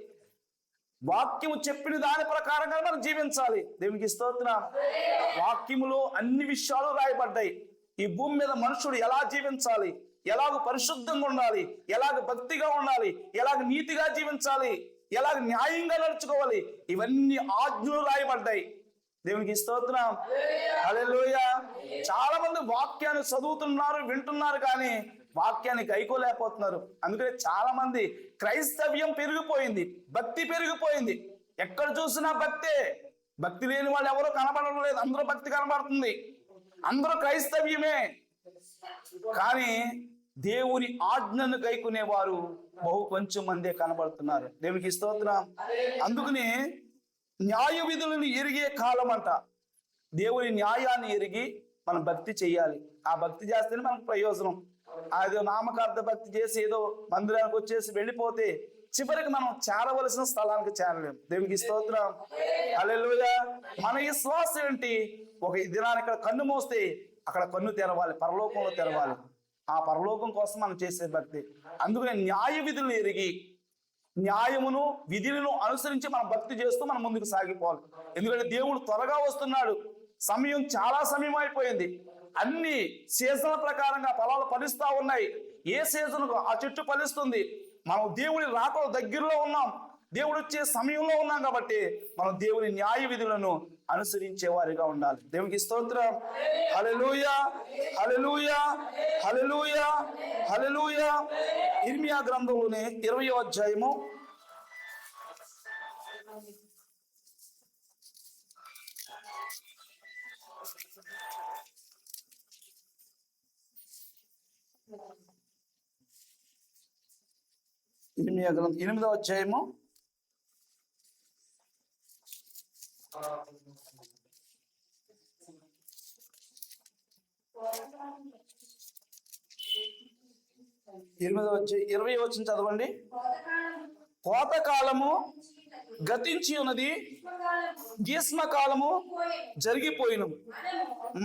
వాక్యము చెప్పిన దాని ప్రకారంగా మనం జీవించాలి. దేవునికి స్తోత్రం. వాక్యములో అన్ని విషయాలు రాయబడ్డాయి. ఈ భూమి మీద మనుషుడు ఎలా జీవించాలి, ఎలాగ పరిశుద్ధంగా ఉండాలి, ఎలాగ భక్తిగా ఉండాలి, ఎలాగ నీతిగా జీవించాలి, ఎలాగ న్యాయంగా నడుచుకోవాలి, ఇవన్నీ ఆజ్ఞలు రాయబడ్డాయి. దేవునికి స్తోత్రం. హల్లెలూయా. చాలా మంది వాక్యాన్ని చదువుతున్నారు, వింటున్నారు, కానీ వాక్యాన్ని గైకోలేకపోతున్నారు. అందుకనే చాలా మంది క్రైస్తవ్యం పెరిగిపోయింది, భక్తి పెరిగిపోయింది. ఎక్కడ చూసినా భక్తే, భక్తి లేని వాళ్ళు ఎవరో కనబడడం లేదు, అందరూ భక్తి కనబడుతుంది, అందరూ క్రైస్తవ్యమే. కానీ దేవుని ఆజ్ఞను గైకునేవారు బహు కొంచెం మందే కనబడుతున్నారు. దేవునికి స్తోత్రం. అందుకని న్యాయ విధులను ఎరిగే కాలం అంట. దేవుని న్యాయాన్ని ఎరిగి మనం భక్తి చెయ్యాలి. ఆ భక్తి చేస్తేనే మనకు ప్రయోజనం. అదో నామకార్థ భక్తి చేసి ఏదో మందిరానికి వచ్చేసి వెళ్ళిపోతే చివరికి మనం చేరవలసిన స్థలానికి చేరలేము. దేవునికి స్తోత్రం. హల్లెలూయా. మన విశ్వాసం ఏంటి, ఒక దినాన్ని ఇక్కడ కన్ను మోస్తే అక్కడ కన్ను తెరవాలి, పరలోకంలో తెరవాలి. ఆ పరలోకం కోసం మనం చేసే భక్తి. అందుకనే న్యాయ విధులను ఎరిగి న్యాయమును విధులను అనుసరించి మనం భక్తి చేస్తూ మనం ముందుకు సాగిపోవాలి. ఎందుకంటే దేవుడు త్వరగా వస్తున్నాడు, సమయం చాలా సమయం అయిపోయింది. అన్ని సీజన్ల ప్రకారంగా ఫలాలు ఫలిస్తా ఉన్నాయి. ఏ సీజన్కు ఆ చెట్టు ఫలిస్తుంది. మనం దేవుడి రాకడ దగ్గరలో ఉన్నాం, దేవుడు వచ్చే సమయంలో ఉన్నాం. కాబట్టి మనం దేవుని న్యాయ విధులను అనుసరించే వారిగా ఉండాలి. దేవునికి స్తోత్రం. హల్లెలూయా, హల్లెలూయా, హల్లెలూయా, హల్లెలూయా. ఇర్మియా గ్రంథంలోనే 20వ అధ్యాయము 8వ అధ్యాయము 20వ వచనం చదవండి. కోతకాలము గతించి ఉన్నది, గ్రీష్మకాలము జరిగిపోయిను,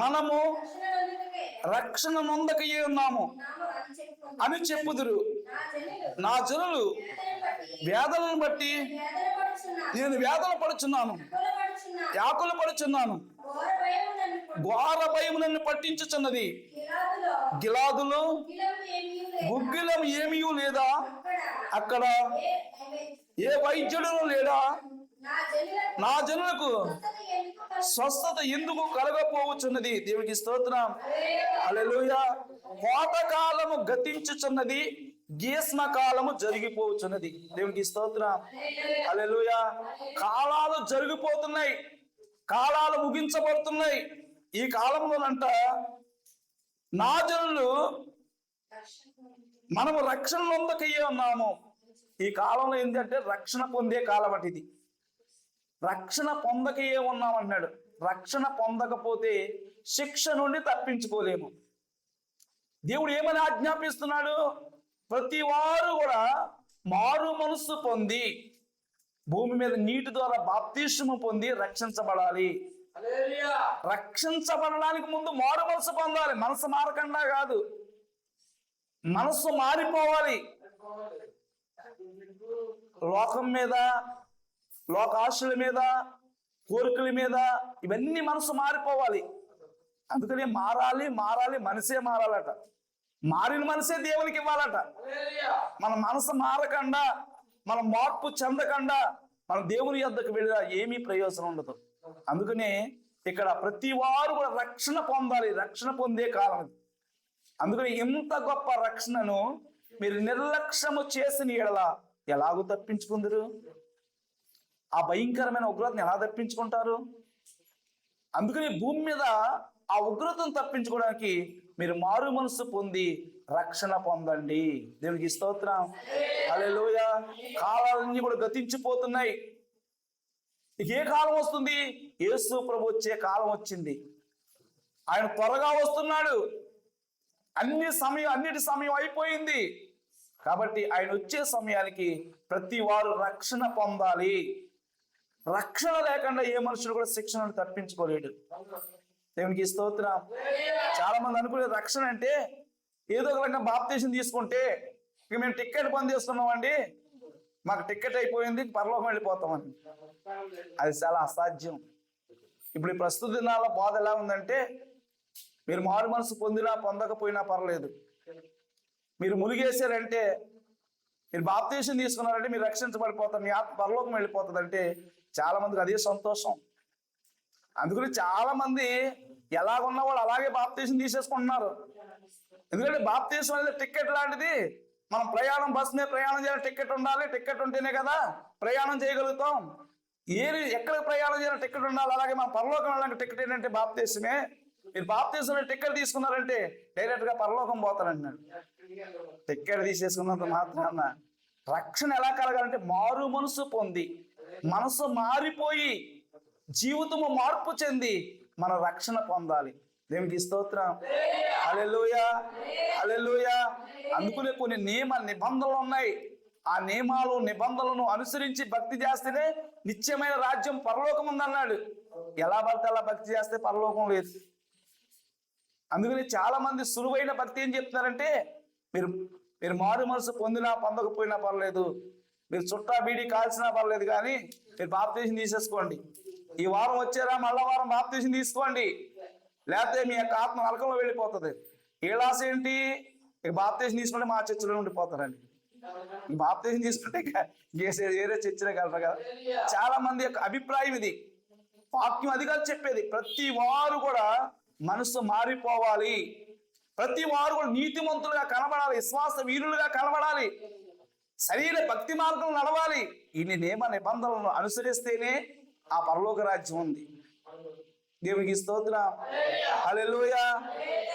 మనము రక్షణ నొందకయే ఉన్నాము అని చెప్పుదురు. నా జనులు వేదనను బట్టి నేను వేదన పడుచున్నాను, యాకులు పడుచున్నాను. ఘోర భయం నన్ను పట్టించుచున్నది. గిలాదులో గుగ్గిలం ఏమీ లేదా, అక్కడ ఏ వైద్యుడు లేడా, నా జనులకు స్వస్థత ఎందుకు కలగపోవచ్చున్నది. దేవునికి స్తోత్రం. హల్లెలూయా. కోతకాలము గతించుచున్నది, గ్రీష్మకాలము జరిగిపోవచ్చున్నది. దేవునికి స్తోత్రం. హల్లెలూయా. కాలాలు జరిగిపోతున్నాయి, కాలాలు ముగించబడుతున్నాయి. ఈ కాలంలోనంట నా జనులు మనము రక్షణ నొందకయ్యే ఉన్నాము. ఈ కాలంలో ఏంటంటే రక్షణ పొందే కాలం అటు ఇది. రక్షణ పొందక ఏమున్నామన్నాడు. రక్షణ పొందకపోతే శిక్ష నుండి తప్పించుకోలేము. దేవుడు ఏమని ఆజ్ఞాపిస్తున్నాడు? ప్రతి వారు కూడా మారు మనస్సు పొంది భూమి మీద నీటి ద్వారా బాప్తిస్మము పొంది రక్షించబడాలి. రక్షించబడడానికి ముందు మారు మనసు పొందాలి. మనసు మారకుండా కాదు, మనసు మారిపోవాలి. లోకం మీద, లోక ఆశల మీద, కోరికల మీద ఇవన్నీ మనసు మారిపోవాలి. అందుకని మారాలి, మనసే మారాలట. మారిన మనసే దేవునికి ఇవ్వాలట. మన మనసు మారకుండా, మన మార్పు చెందకుండా మన దేవుని యొద్దకు వెళ్ళినా ఏమీ ప్రయోజనం ఉండదు. అందుకనే ఇక్కడ ప్రతి వారు కూడా రక్షణ పొందాలి. రక్షణ పొందే కాలం ఇది. అందుకని ఇంత గొప్ప రక్షణను మీరు నిర్లక్ష్యము చేసిన ఎడల ఎలాగూ తప్పించుకుందరు? ఆ భయంకరమైన ఉగ్రతను ఎలా తప్పించుకుంటారు? అందుకని భూమి మీద ఆ ఉగ్రతను తప్పించుకోవడానికి మీరు మారు మనసు పొంది రక్షణ పొందండి. దేవునికి స్తోత్రం. హల్లెలూయా. కాలాలన్నీ కూడా గతించిపోతున్నాయి. ఏ కాలం వస్తుంది? యేసు ప్రభు వచ్చే కాలం వచ్చింది. ఆయన త్వరగా వస్తున్నాడు. అన్నిటి సమయం అయిపోయింది. కాబట్టి ఆయన వచ్చే సమయానికి ప్రతి వారు రక్షణ పొందాలి. రక్షణ లేకుండా ఏ మనుషుడు కూడా శిక్షణను తప్పించుకోలేడు. దేవునికి స్తోత్రం. చాలా మంది అనుకునే రక్షణ అంటే ఏదో ఒక రకంగా బాప్తీసం తీసుకుంటే ఇక మేము టికెట్ పొందేస్తున్నామండి, మాకు టికెట్ అయిపోయింది, పరలోకం వెళ్ళిపోతామని. అది చాలా అసాధ్యం. ఇప్పుడు ఈ ప్రస్తుత దినాల బాధ ఎలా ఉందంటే, మీరు మారు మనసు పొందినా పొందకపోయినా పర్లేదు, మీరు మునిగేశారంటే, మీరు బాప్తీసం తీసుకున్నారంటే మీరు రక్షించబడిపోతారు, మీ ఆత్మ పరలోకం వెళ్ళిపోతుంది అంటే చాలా మందికి అదే సంతోషం. అందుకని చాలా మంది ఎలాగున్న వాళ్ళు అలాగే బాప్తీసం తీసేసుకుంటున్నారు. ఎందుకంటే బాప్తీసం అనేది టికెట్ లాంటిది. మనం ప్రయాణం బస్ మీద ప్రయాణం చేయాలి, టికెట్ ఉండాలి. టికెట్ ఉంటేనే కదా ప్రయాణం చేయగలుగుతాం. ఎక్కడికి ప్రయాణం చేయాలి టికెట్ ఉండాలి. అలాగే మనం పరలోకం వెళ్ళడానికి టికెట్ ఏంటంటే బాప్తీసమే. మీరు బాప్తీసం టికెట్ తీసుకున్నారంటే డైరెక్ట్ గా పరలోకం పోతారన్నాడు. టికెట్ తీసేసుకున్నంత మాత్రాన రక్షణ ఎలా కలగాలంటే మారు మనసు పొంది, మనసు మారిపోయి, జీవితము మార్పు చెంది మన రక్షణ పొందాలి. దేవునికి స్తోత్రం. హల్లెలూయా, హల్లెలూయా. అందుకనే కొన్ని నిబంధనలు ఉన్నాయి. ఆ నియమాలు నిబంధనలను అనుసరించి భక్తి చేస్తేనే నిత్యమైన రాజ్యం పరలోకం ఉందన్నాడు. ఎలా పడితే అలా భక్తి చేస్తే పరలోకం లేదు. అందుకని చాలా మంది సులువైన భక్తి ఏం చెప్తున్నారంటే, మీరు మారు మనసు పొందినా పొందకపోయినా పర్లేదు, మీరు చుట్టా బీడీ కాల్చినా పర్లేదు, కానీ మీరు బాప్తీసం తీసేసుకోండి. ఈ వారం వచ్చారా మళ్ళా వారం బాప్తీసం తీసుకోండి, లేకపోతే మీ యొక్క ఆత్మ నరకంలో వెళ్ళిపోతుంది. ఏలాస ఏంటి? ఇక బాప్తీసం తీసుకుంటే మా చర్చిలో ఉండిపోతారండి. బాప్తీసం తీసుకుంటే వేరే చర్చిలో కలరు కదా. చాలా మంది యొక్క అభిప్రాయం ఇది. వాక్యం అదిగా చెప్పేది. ప్రతి వారు కూడా మనసు మారిపోవాలి. ప్రతి వారు కూడా నీతిమంతులుగా కనబడాలి, విశ్వాస వీరులుగా కనబడాలి, సరైన భక్తి మార్గం నడవాలి. ఇన్ని నియమ నిబంధనలను అనుసరిస్తేనే ఆ పరలోక రాజ్యం ఉంది. దేవునికి స్తోత్రం. హల్లెలూయా,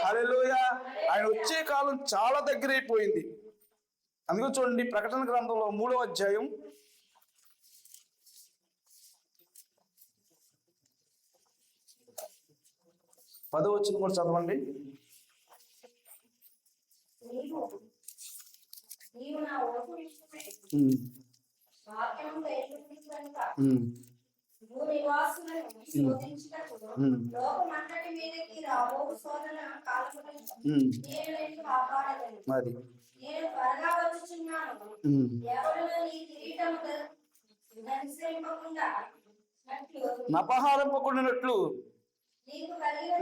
హల్లెలూయా. ఆయన వచ్చే కాలం చాలా దగ్గరైపోయింది. అందుకు చూడండి, ప్రకటన గ్రంథంలో 3వ అధ్యాయం 10వ వచనం కూడా చదవండి. నపహారింపకుండానట్లు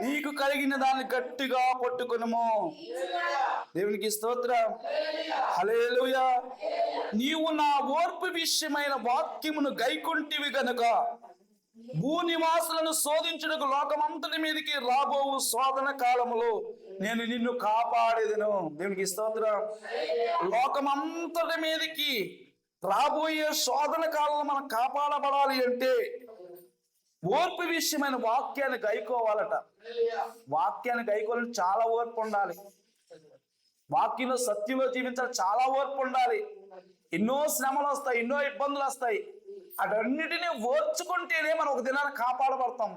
నీకు కలిగిన దాన్ని గట్టిగా పట్టుకొనుము. దేవునికి స్తోత్రం. హల్లెలూయా. నీవు నా ఓర్పు విషయమైన వాక్యమును గైకొంటివి గనుక భూనివాసులను శోధించుటకు లోకమంతటి మీదకి రాబోవు శోధన కాలములో నేను నిన్ను కాపాడేదను. దేవునికి స్తోత్రం. లోకమంతటి మీదకి రాబోయే శోధన కాలంలో మనం కాపాడబడాలి అంటే ఓర్పు విషయమైన వాక్యాన్ని గైకోవాలట. వాక్యాన్ని గైకోవాలని చాలా ఓర్పు ఉండాలి. వాక్యంలో సత్యంలో జీవించాలి, చాలా ఓర్పు ఉండాలి. ఎన్నో శ్రమలు వస్తాయి, ఎన్నో ఇబ్బందులు వస్తాయి. అటన్నిటినీ ఓర్చుకుంటేనే మనం ఒక దినాన్ని కాపాడబడతాం.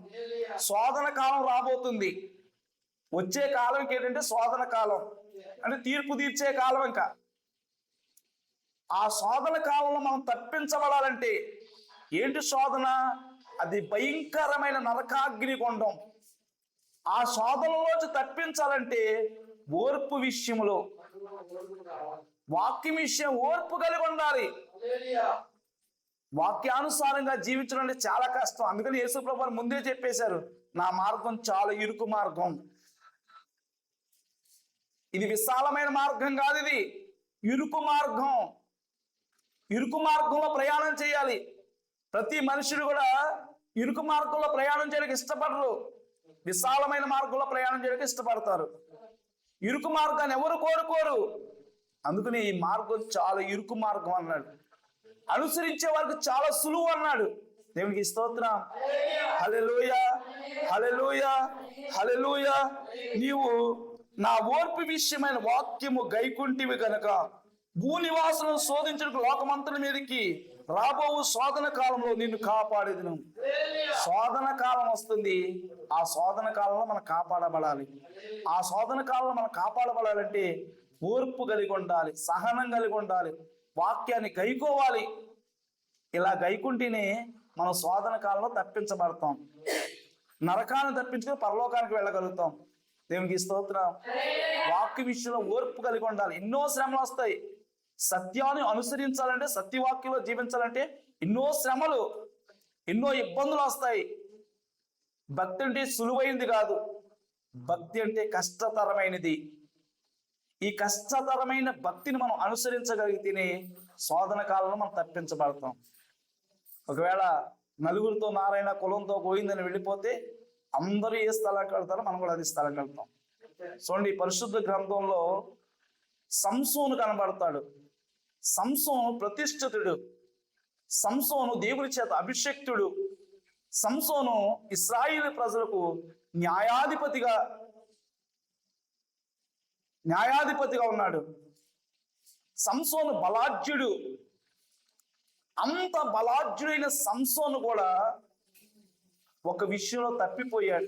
శోధన కాలం రాబోతుంది. వచ్చే కాలంకి ఏంటంటే శోధన కాలం, అంటే తీర్పు తీర్చే కాలం. ఇంకా ఆ శోధన కాలంలో మనం తప్పించబడాలంటే ఏంటి శోధన? అది భయంకరమైన నరకాగ్ని కొండం. ఆ శోధనలోంచి తప్పించాలంటే ఓర్పు విషయంలో, వాక్యం విషయం ఓర్పు కలిగి ఉండాలి. వాక్యానుసారంగా జీవించడం అంటే చాలా కష్టం. అందుకని యేసు ప్రభువు ముందే చెప్పేశారు, నా మార్గం చాలా ఇరుకు మార్గం, ఇది విశాలమైన మార్గం కాదు, ఇది ఇరుకు మార్గం. ఇరుకు మార్గంలో ప్రయాణం చేయాలి. ప్రతి మనుషుడు కూడా ఇరుకు మార్గంలో ప్రయాణం చేయడానికి ఇష్టపడరు, విశాలమైన మార్గంలో ప్రయాణం చేయడానికి ఇష్టపడతారు. ఇరుకు మార్గాన్ని ఎవరు కోరుకోరు. అందుకని ఈ మార్గం చాలా ఇరుకు మార్గం అన్నాడు. అనుసరించే వారికి చాలా సులువు అన్నాడు. దేవునికి స్తోత్రం. హల్లెలూయా, హల్లెలూయా, హల్లెలూయా. నీవు నా ఓర్పు విషయమైన వాక్యము గైకుంటివి గనక భూనివాసులను శోధించడానికి లోకమంతటి మీదకి రాబో శోధన కాలంలో నిన్ను కాపాడేదిను. శోధన కాలం వస్తుంది. ఆ శోధన కాలంలో మనం కాపాడబడాలి. ఆ శోధన కాలంలో మనం కాపాడబడాలంటే ఓర్పు కలిగి ఉండాలి, సహనం కలిగి ఉండాలి, వాక్యాన్ని గైకోవాలి. ఇలా గైకుంటేనే మనం శోధన కాలంలో తప్పించబడతాం. నరకాన్ని తప్పించుకొని పరలోకానికి వెళ్ళగలుగుతాం. దేవునికి స్తోత్రం. వాక్య విషయంలో ఓర్పు కలిగి ఉండాలి. ఎన్నో శ్రమలు వస్తాయి. సత్యాన్ని అనుసరించాలంటే, సత్యవాక్యంలో జీవించాలంటే ఎన్నో శ్రమలు, ఎన్నో ఇబ్బందులు వస్తాయి. భక్తి అంటే సులువైనది కాదు, భక్తి అంటే కష్టతరమైనది. ఈ కష్టతరమైన భక్తిని మనం అనుసరించగలిగితేనే శోధన కాలంలో మనం తప్పించబడతాం. ఒకవేళ నలుగురితో నారాయణ కులంతో పోయిందని వెళ్ళిపోతే అందరూ ఏ స్థలానికి వెళ్తారో మనం కూడా అది స్థలానికి వెళ్తాం. చూడండి, పరిశుద్ధ గ్రంథంలో సంసోను కనబడతాడు. సంసోను ప్రతిష్ఠితుడు, సంసోను దేవుని చేత అభిషక్తుడు, సంసోను ఇశ్రాయేలు ప్రజలకు న్యాయాధిపతిగా ఉన్నాడు. సంసోను బలాఢ్యుడు. అంత బలాఢ్యుడైన సంసోను కూడా ఒక విషయంలో తప్పిపోయాడు.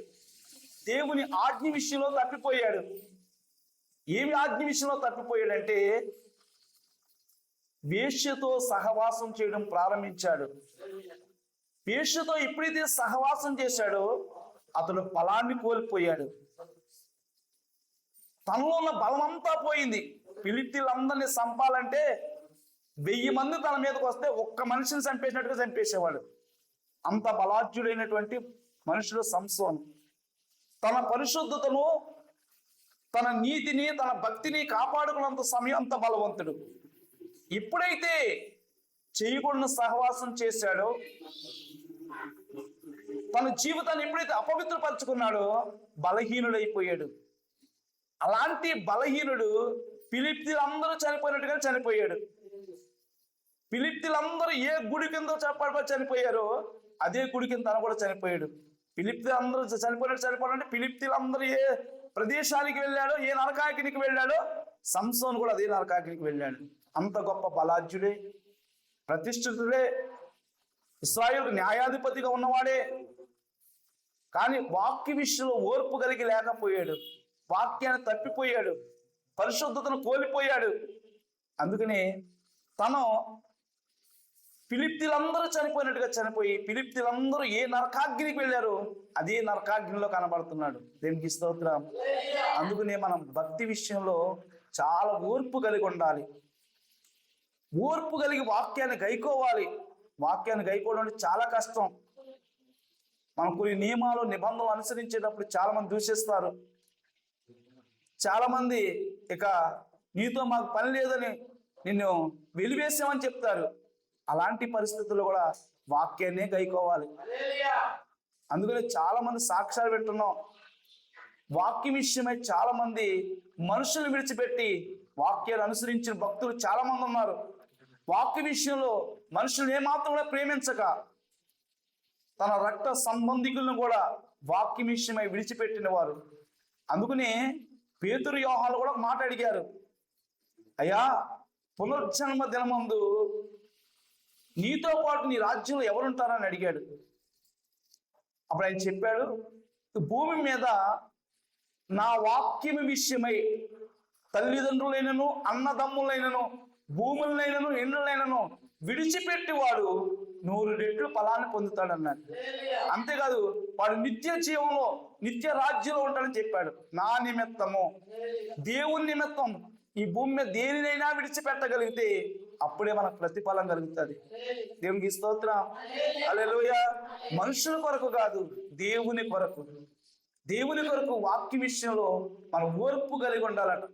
దేవుని ఆజ్ఞ విషయంలో తప్పిపోయాడు. ఏమి ఆజ్ఞ విషయంలో తప్పిపోయాడంటే వేశ్యతో సహవాసం చేయడం ప్రారంభించాడు. వేశ్యతో ఎప్పుడైతే సహవాసం చేశాడో అతడు బలాన్ని కోల్పోయాడు. తనలో ఉన్న బలం అంతా పోయింది. ఫిలిష్తీయులందరినీ చంపాలంటే 1000 మంది తన మీదకి వస్తే ఒక్క మనిషిని చంపేసినట్టుగా చంపేసేవాడు. అంత బలాఢ్యుడైనటువంటి మనుషుడు సంసోను. తన పరిశుద్ధతను, తన నీతిని, తన భక్తిని కాపాడుకున్నంత సమయం అంత బలవంతుడు. ఎప్పుడైతే చేయకూడని సహవాసం చేశాడో, తన జీవితాన్ని ఎప్పుడైతే అపవిత్రపరుచుకున్నాడో బలహీనుడైపోయాడు. అలాంటి బలహీనుడు ఫిలిష్తీయులందరూ చనిపోయినట్టుగా చనిపోయాడు. ఫిలిష్తీయులందరూ ఏ గుడి కింద చనిపోయారో అదే గుడి కింద తను కూడా చనిపోయాడు. ఫిలిష్తీయులందరూ చనిపోయాడంటే ఫిలిష్తీయులందరూ ఏ ప్రదేశానికి వెళ్ళాడో, ఏ నరకాగ్నికి వెళ్ళాడో, సంసోను కూడా అదే నరకాగ్నికి వెళ్ళాడు. అంత గొప్ప బలాఢ్యుడే, ప్రతిష్ఠితుడే, ఇశ్రాయేలుకు న్యాయాధిపతిగా ఉన్నవాడే. కానీ వాక్య విషయంలో ఓర్పు కలిగి లేకపోయాడు. వాక్యాన్ని తప్పిపోయాడు, పరిశుద్ధతను కోల్పోయాడు. అందుకని తను ఫిలిష్తీయులందరూ చనిపోయినట్టుగా చనిపోయి, ఫిలిష్తీయులందరూ ఏ నరకాగ్నికి వెళ్ళారో అదే నరకాగ్నిలో కనబడుతున్నాడు. దేవునికి స్తోత్రం. అందుకనే మనం భక్తి విషయంలో చాలా ఓర్పు కలిగి ఉండాలి. ఓర్పు కలిగి వాక్యాన్ని గైకోవాలి. వాక్యాన్ని గైకోవడం అంటే చాలా కష్టం. మనం కొన్ని నియమాలు, నిబంధనలు అనుసరించేటప్పుడు చాలా మంది దూషిస్తారు. చాలా మంది ఇక నీతో మాకు పని లేదని నిన్ను వెలివేసామని చెప్తారు. అలాంటి పరిస్థితుల్లో కూడా వాక్యాన్నే గైకోవాలి. అందుకని చాలా మంది సాక్ష్యాలు వింటున్నాం. వాక్యం విషయమై చాలా మంది మనుషులు విడిచిపెట్టి వాక్యాలు అనుసరించిన భక్తులు చాలా మంది ఉన్నారు. వాక్య విషయంలో మనుషులు ఏమాత్రం కూడా ప్రేమించక తన రక్త సంబంధికులను కూడా వాక్యం విషయమై విడిచిపెట్టిన వారు. అందుకనే పేతురు, యోహాను కూడా మాట అడిగారు, అయ్యా పునర్జన్మ దినమందు నీతో పాటు నీ రాజ్యంలో ఎవరుంటారని అడిగాడు. అప్పుడు ఆయన చెప్పాడు, భూమి మీద నా వాక్యము విషయమై తల్లిదండ్రులైనను అన్నదమ్ములైనను భూములైనను ఇండ్లైనను విడిచిపెట్టి వాడు 100 రెట్లు ఫలాన్ని పొందుతాడన్నాడు. అంతేకాదు, వాడు నిత్య జీవంలో నిత్య రాజ్యంలో ఉంటాడని చెప్పాడు. నా నిమిత్తము, దేవుని నిమిత్తం ఈ భూమి మీద దేనినైనా విడిచిపెట్టగలిగితే అప్పుడే మనకు ప్రతిఫలం కలుగుతుంది. దేవునికి స్తోత్రం, హల్లెలూయా. మనుషుల కొరకు కాదు, దేవుని కొరకు. దేవుని కొరకు వాక్య విషయంలో మనం ఓర్పు కలిగి ఉండాలట.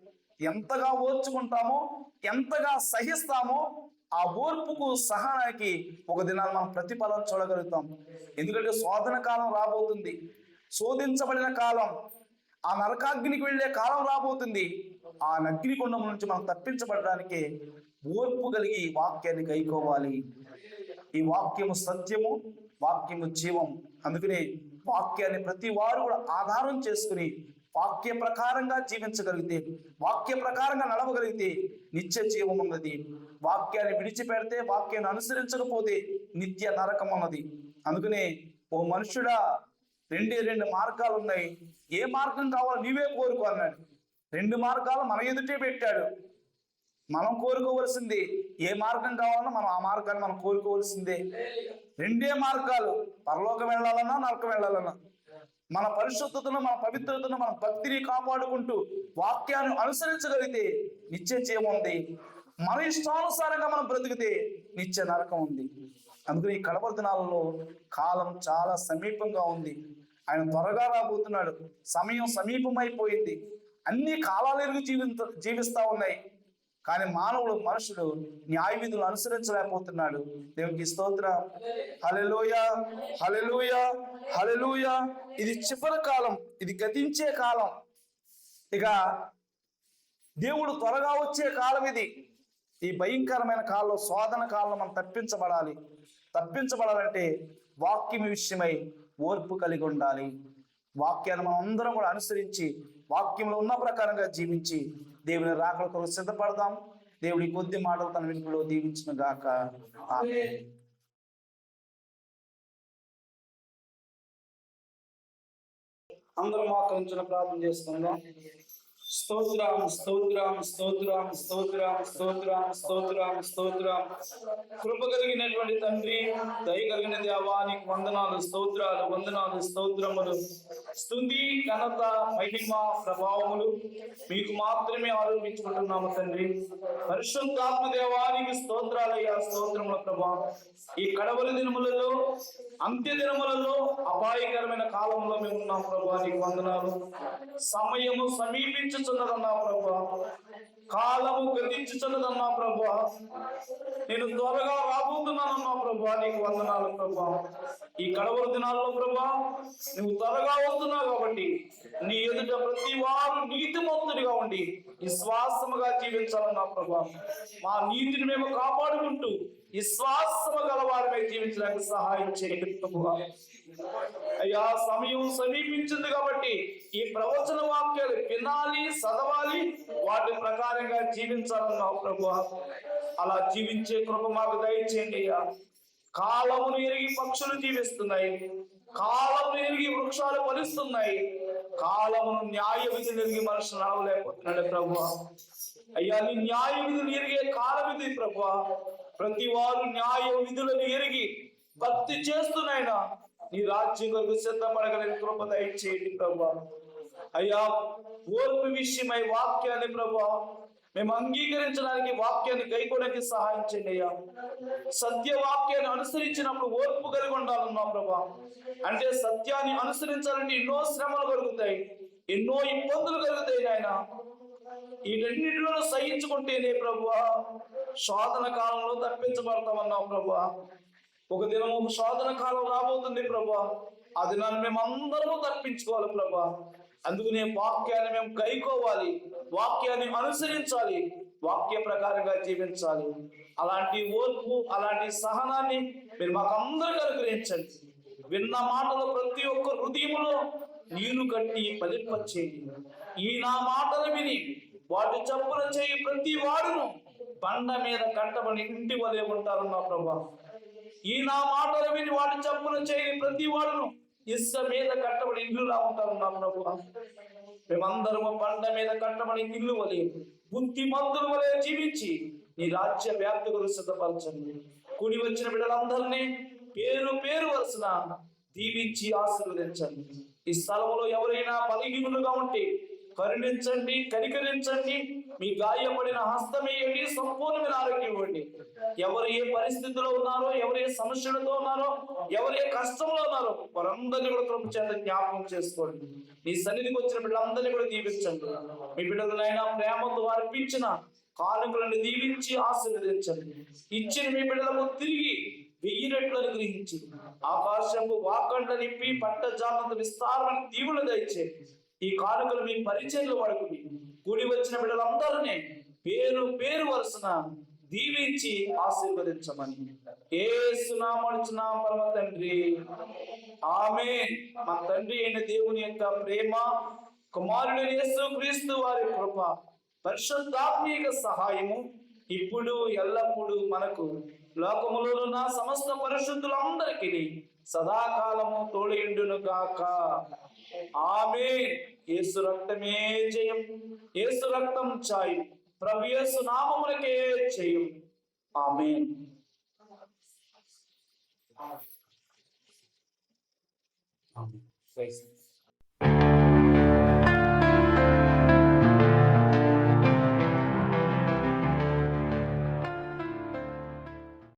ఎంతగా ఓర్చుకుంటామో, ఎంతగా సహిస్తామో, ఆ ఓర్పుకు సహనానికి ఒక దినాన్ని మనం ప్రతిఫలం చూడగలుగుతాం. ఎందుకంటే శోధన కాలం రాబోతుంది, శోధించబడిన కాలం, ఆ నరకాగ్నికి వెళ్ళే కాలం రాబోతుంది. ఆ అగ్నికుండం నుంచి మనం తప్పించబడడానికి ఓర్పు కలిగి ఈ వాక్యాన్ని గైకోవాలి. ఈ వాక్యము సత్యము, వాక్యము జీవం. అందుకనే వాక్యాన్ని ప్రతి వారు కూడా ఆధారం చేసుకుని వాక్య ప్రకారంగా జీవించగలిగితే, వాక్య ప్రకారంగా నడవగలిగితే నిత్య జీవం ఉన్నది. వాక్యాన్ని విడిచిపెడితే, వాక్యాన్ని అనుసరించకపోతే నిత్య నరకం ఉన్నది. అందుకనే ఓ మనుషుడా, 2 మార్గాలు ఉన్నాయి, ఏ మార్గం కావాలో నీవే కోరుకో అన్నాడు. 2 మార్గాలు మన ఎదుటే పెట్టాడు. మనం కోరుకోవలసింది ఏ మార్గం కావాలన్నా మనం ఆ మార్గాన్ని మనం కోరుకోవలసిందే. 2 మార్గాలు, పరలోకం వెళ్ళాలన్నా నరకం వెళ్ళాలన్నా. మన పరిశుద్ధతను, మన పవిత్రతను, మన భక్తిని కాపాడుకుంటూ వాక్యాన్ని అనుసరించగలిగితే నిత్య జీవం ఉంది. మన ఇష్టానుసారంగా మనం బ్రతికితే నిత్య నరకం ఉంది. అందుకని ఈ కడప దినాలలో కాలం చాలా సమీపంగా ఉంది. ఆయన త్వరగా రాబోతున్నాడు. సమయం సమీపమైపోయింది. అన్ని కాలాలు ఎరుగు జీవిస్తా ఉన్నాయి. కానీ మనుషుడు న్యాయ విధులు అనుసరించలేకపోతున్నాడు. దేవునికి స్తోత్రం, హల్లెలూయా, హల్లెలూయా, హల్లెలూయా. ఇది చివరి కాలం, ఇది గతించే కాలం. ఇక దేవుడు త్వరగా వచ్చే కాలం ఇది. ఈ భయంకరమైన కాలంలో, శోధన కాలంలో మనం తప్పించబడాలంటే వాక్యం విషయమై ఓర్పు కలిగి ఉండాలి. వాక్యాన్ని మనం అందరం కూడా అనుసరించి వాక్యంలో ఉన్న ప్రకారంగా జీవించి దేవుని రాకడ కొరకు సిద్ధపడదాం. దేవుడి కొద్ది మాటలు తన వెనుకలో దీవించును గాక. ఆమేన్. అందరం మోకరించుకొని ప్రార్థన చేసుకుందాం. స్తోత్రం, స్తోత్రం, స్తోత్రం, స్తోత్రం, స్తోత్రం, స్తోత్రం, స్తోత్రం. కృప కలిగినటువంటి తండ్రి, దయ కలిగిన దేవా, నీకు వందనాలు, స్తోత్రాలు, వందనాలు, స్తోత్రములు. స్తుతి, ఘనత, మహిమ, ప్రభావములు మీకు మాత్రమే ఆరోపించుకుంటున్నాము తండ్రి. పరిశుద్ధాత్మ దేవా, నీకు స్తోత్రాలయ్యా, స్తోత్రముల ప్రభా. ఈ కడవరి దినములలో, అంత్య దినములలో, అపాయకరమైన కాలంలో మేము ఉన్నాం ప్రభా. నీకు వందనాలు. సమయము సమీపించుచున్నదన్నా ప్రభా, కాలము గతించుచున్నదన్నా ప్రభా, నేను త్వరగా రాబోతున్నానన్నా ప్రభా. నీకు వందనాలు ప్రభా. ఈ కడవరి దినాల్లో ప్రభా, నువ్వు త్వరగా వస్తున్నావు కాబట్టి నీ ఎదుట ప్రతి వారు నీతిమంతుడిగా ఉండి విశ్వాసముగా జీవించాలన్నా ప్రభా. మా నీతిని మేము కాపాడుకుంటూ విశ్వాసము గల వారిపై జీవించడానికి సహాయం చేయండి ప్రభువా. అయ్యా, సమయం సమీపించింది కాబట్టి ఈ ప్రవచన వాక్యాలు వినాలి, చదవాలి, వాటి ప్రకారంగా జీవించాలన్నావు ప్రభువా. అలా జీవించే కృప మాకు దయచేయండి అయ్యా. కాలమును ఎరిగి పక్షులు జీవిస్తున్నాయి, కాలమును ఎరిగి వృక్షాలు ఫలిస్తున్నాయి, కాలమును న్యాయ విధులు ఎరిగి మనుషులు నడవలేకపోతున్నాడు ప్రభువా. అయ్యా, నీ న్యాయ విధులు ఎరిగే కాలం ఇది ప్రభువా. ప్రతి వారు న్యాయ విధులను ఎరిగి భక్తి చేస్తున్నాయినా నీ రాజ్యం కొరకు సిద్ధపడగలిగిన కృప దయచేయండి ప్రభువా. అయ్యా, ఓర్పు విషయమై వాక్యాన్ని ప్రభువా మేము అంగీకరించడానికి, వాక్యాన్ని గైకోవడానికి సహాయం చేయండి అయ్యా. సత్య వాక్యాన్ని అనుసరించినప్పుడు ఓర్పు కలిగి ఉండాలన్నా ప్రభా. అంటే సత్యాన్ని అనుసరించాలంటే ఎన్నో శ్రమలు కలుగుతాయి, ఎన్నో ఇబ్బందులు కలుగుతాయి నాయన. ఈ రెండింటిలో సహించుకుంటేనే ప్రభువా శోధన కాలంలో తప్పించబడతామన్నావు ప్రభువా. ఒక దినం ఒక శోధన కాలం రాబోతుంది ప్రభువా. ఆ దినాన్ని మేము అందరము తప్పించుకోవాలి ప్రభువా. అందుకనే వాక్యాన్ని మేము గైకోవాలి, వాక్యాన్ని అనుసరించాలి, వాక్య ప్రకారంగా జీవించాలి. అలాంటి ఓర్పు, అలాంటి సహనాన్ని మీరు మాకు అందరికీ అనుగ్రహించండి. విన్న మాటలు ప్రతి ఒక్క హృదయంలో నీరు కట్టి ఫలింపచేయండి. ఈ నా మాటలు విని వాటి చప్పున చేయి ప్రతి వాడును బండ మీద కట్టబడి ఇంటి వలె ఉంటారు నా ప్రభా. ఈ నా మాటలు విని వాడు చప్పున చేయని ప్రతి వాడును ఇసుక మీద కట్టబడి ఇల్లులా ఉంటారు నా ప్రభు. మేమందరము బండ మీద కట్టబడి ఇల్లు వలె బుద్ధిమంతుల వలె జీవించి నీ రాజ్య వ్యాప్తి గురించి సిద్ధపరచండి. కూడి వచ్చిన బిడ్డలందరినీ పేరు పేరు వరుసన దీవించి ఆశీర్వదించండి. ఈ స్థలంలో ఎవరైనా బలహీనులుగా ఉంటే కరుణించండి, కనికరించండి. మీ గాయపడిన హస్తమేయండి, సంపూర్ణమైన ఆరోగ్యం ఇవ్వండి. ఎవరు ఏ పరిస్థితిలో ఉన్నారో, ఎవరు ఏ సమస్యలతో ఉన్నారో, ఎవరు ఏ కష్టంలో ఉన్నారో వారందరినీ కూడా కృప చేత జ్ఞాపకం చేసుకోండి. నీ సన్నిధికి వచ్చిన బిడ్డలందరినీ కూడా దీవించండి. మీ బిడ్డలైనా ప్రేమతో అర్పించిన కానుకలను దీవించి ఆశీర్వదించండి. ఇచ్చిన మీ బిడ్డలకు తిరిగి 1000 రెట్లు అనుగ్రహించి ఆకాశంపు వాకండ నింపి పట్టజాలంత విస్తారమైన దీవులు దయచేయండి. ఈ కానుకలు మీ పరిచయంలో పడుకుని కూడి వచ్చిన బిడ్డలందరినీ పేరు పేరు వరుసన దీవించి ఆశీర్వదించమని యేసు నామమున పరమ తండ్రి ఆమేన్. మా తండ్రి అయిన దేవుని యొక్క ప్రేమ, కుమారుడు యేసుక్రీస్తు వారి కృప, పరిశుద్ధాత్మీయ సహాయము ఇప్పుడు ఎల్లప్పుడూ మనకు లోకములో ఉన్న సమస్త పరిశుద్ధులందరికీ సదాకాలము తోడేండును గాక. ఆమేన్. యేసు రక్తమే జయం, యేసు రక్తం చాయు, ప్రభు యేసు నామమునకే జయం. ఆమేన్. ఆమేన్.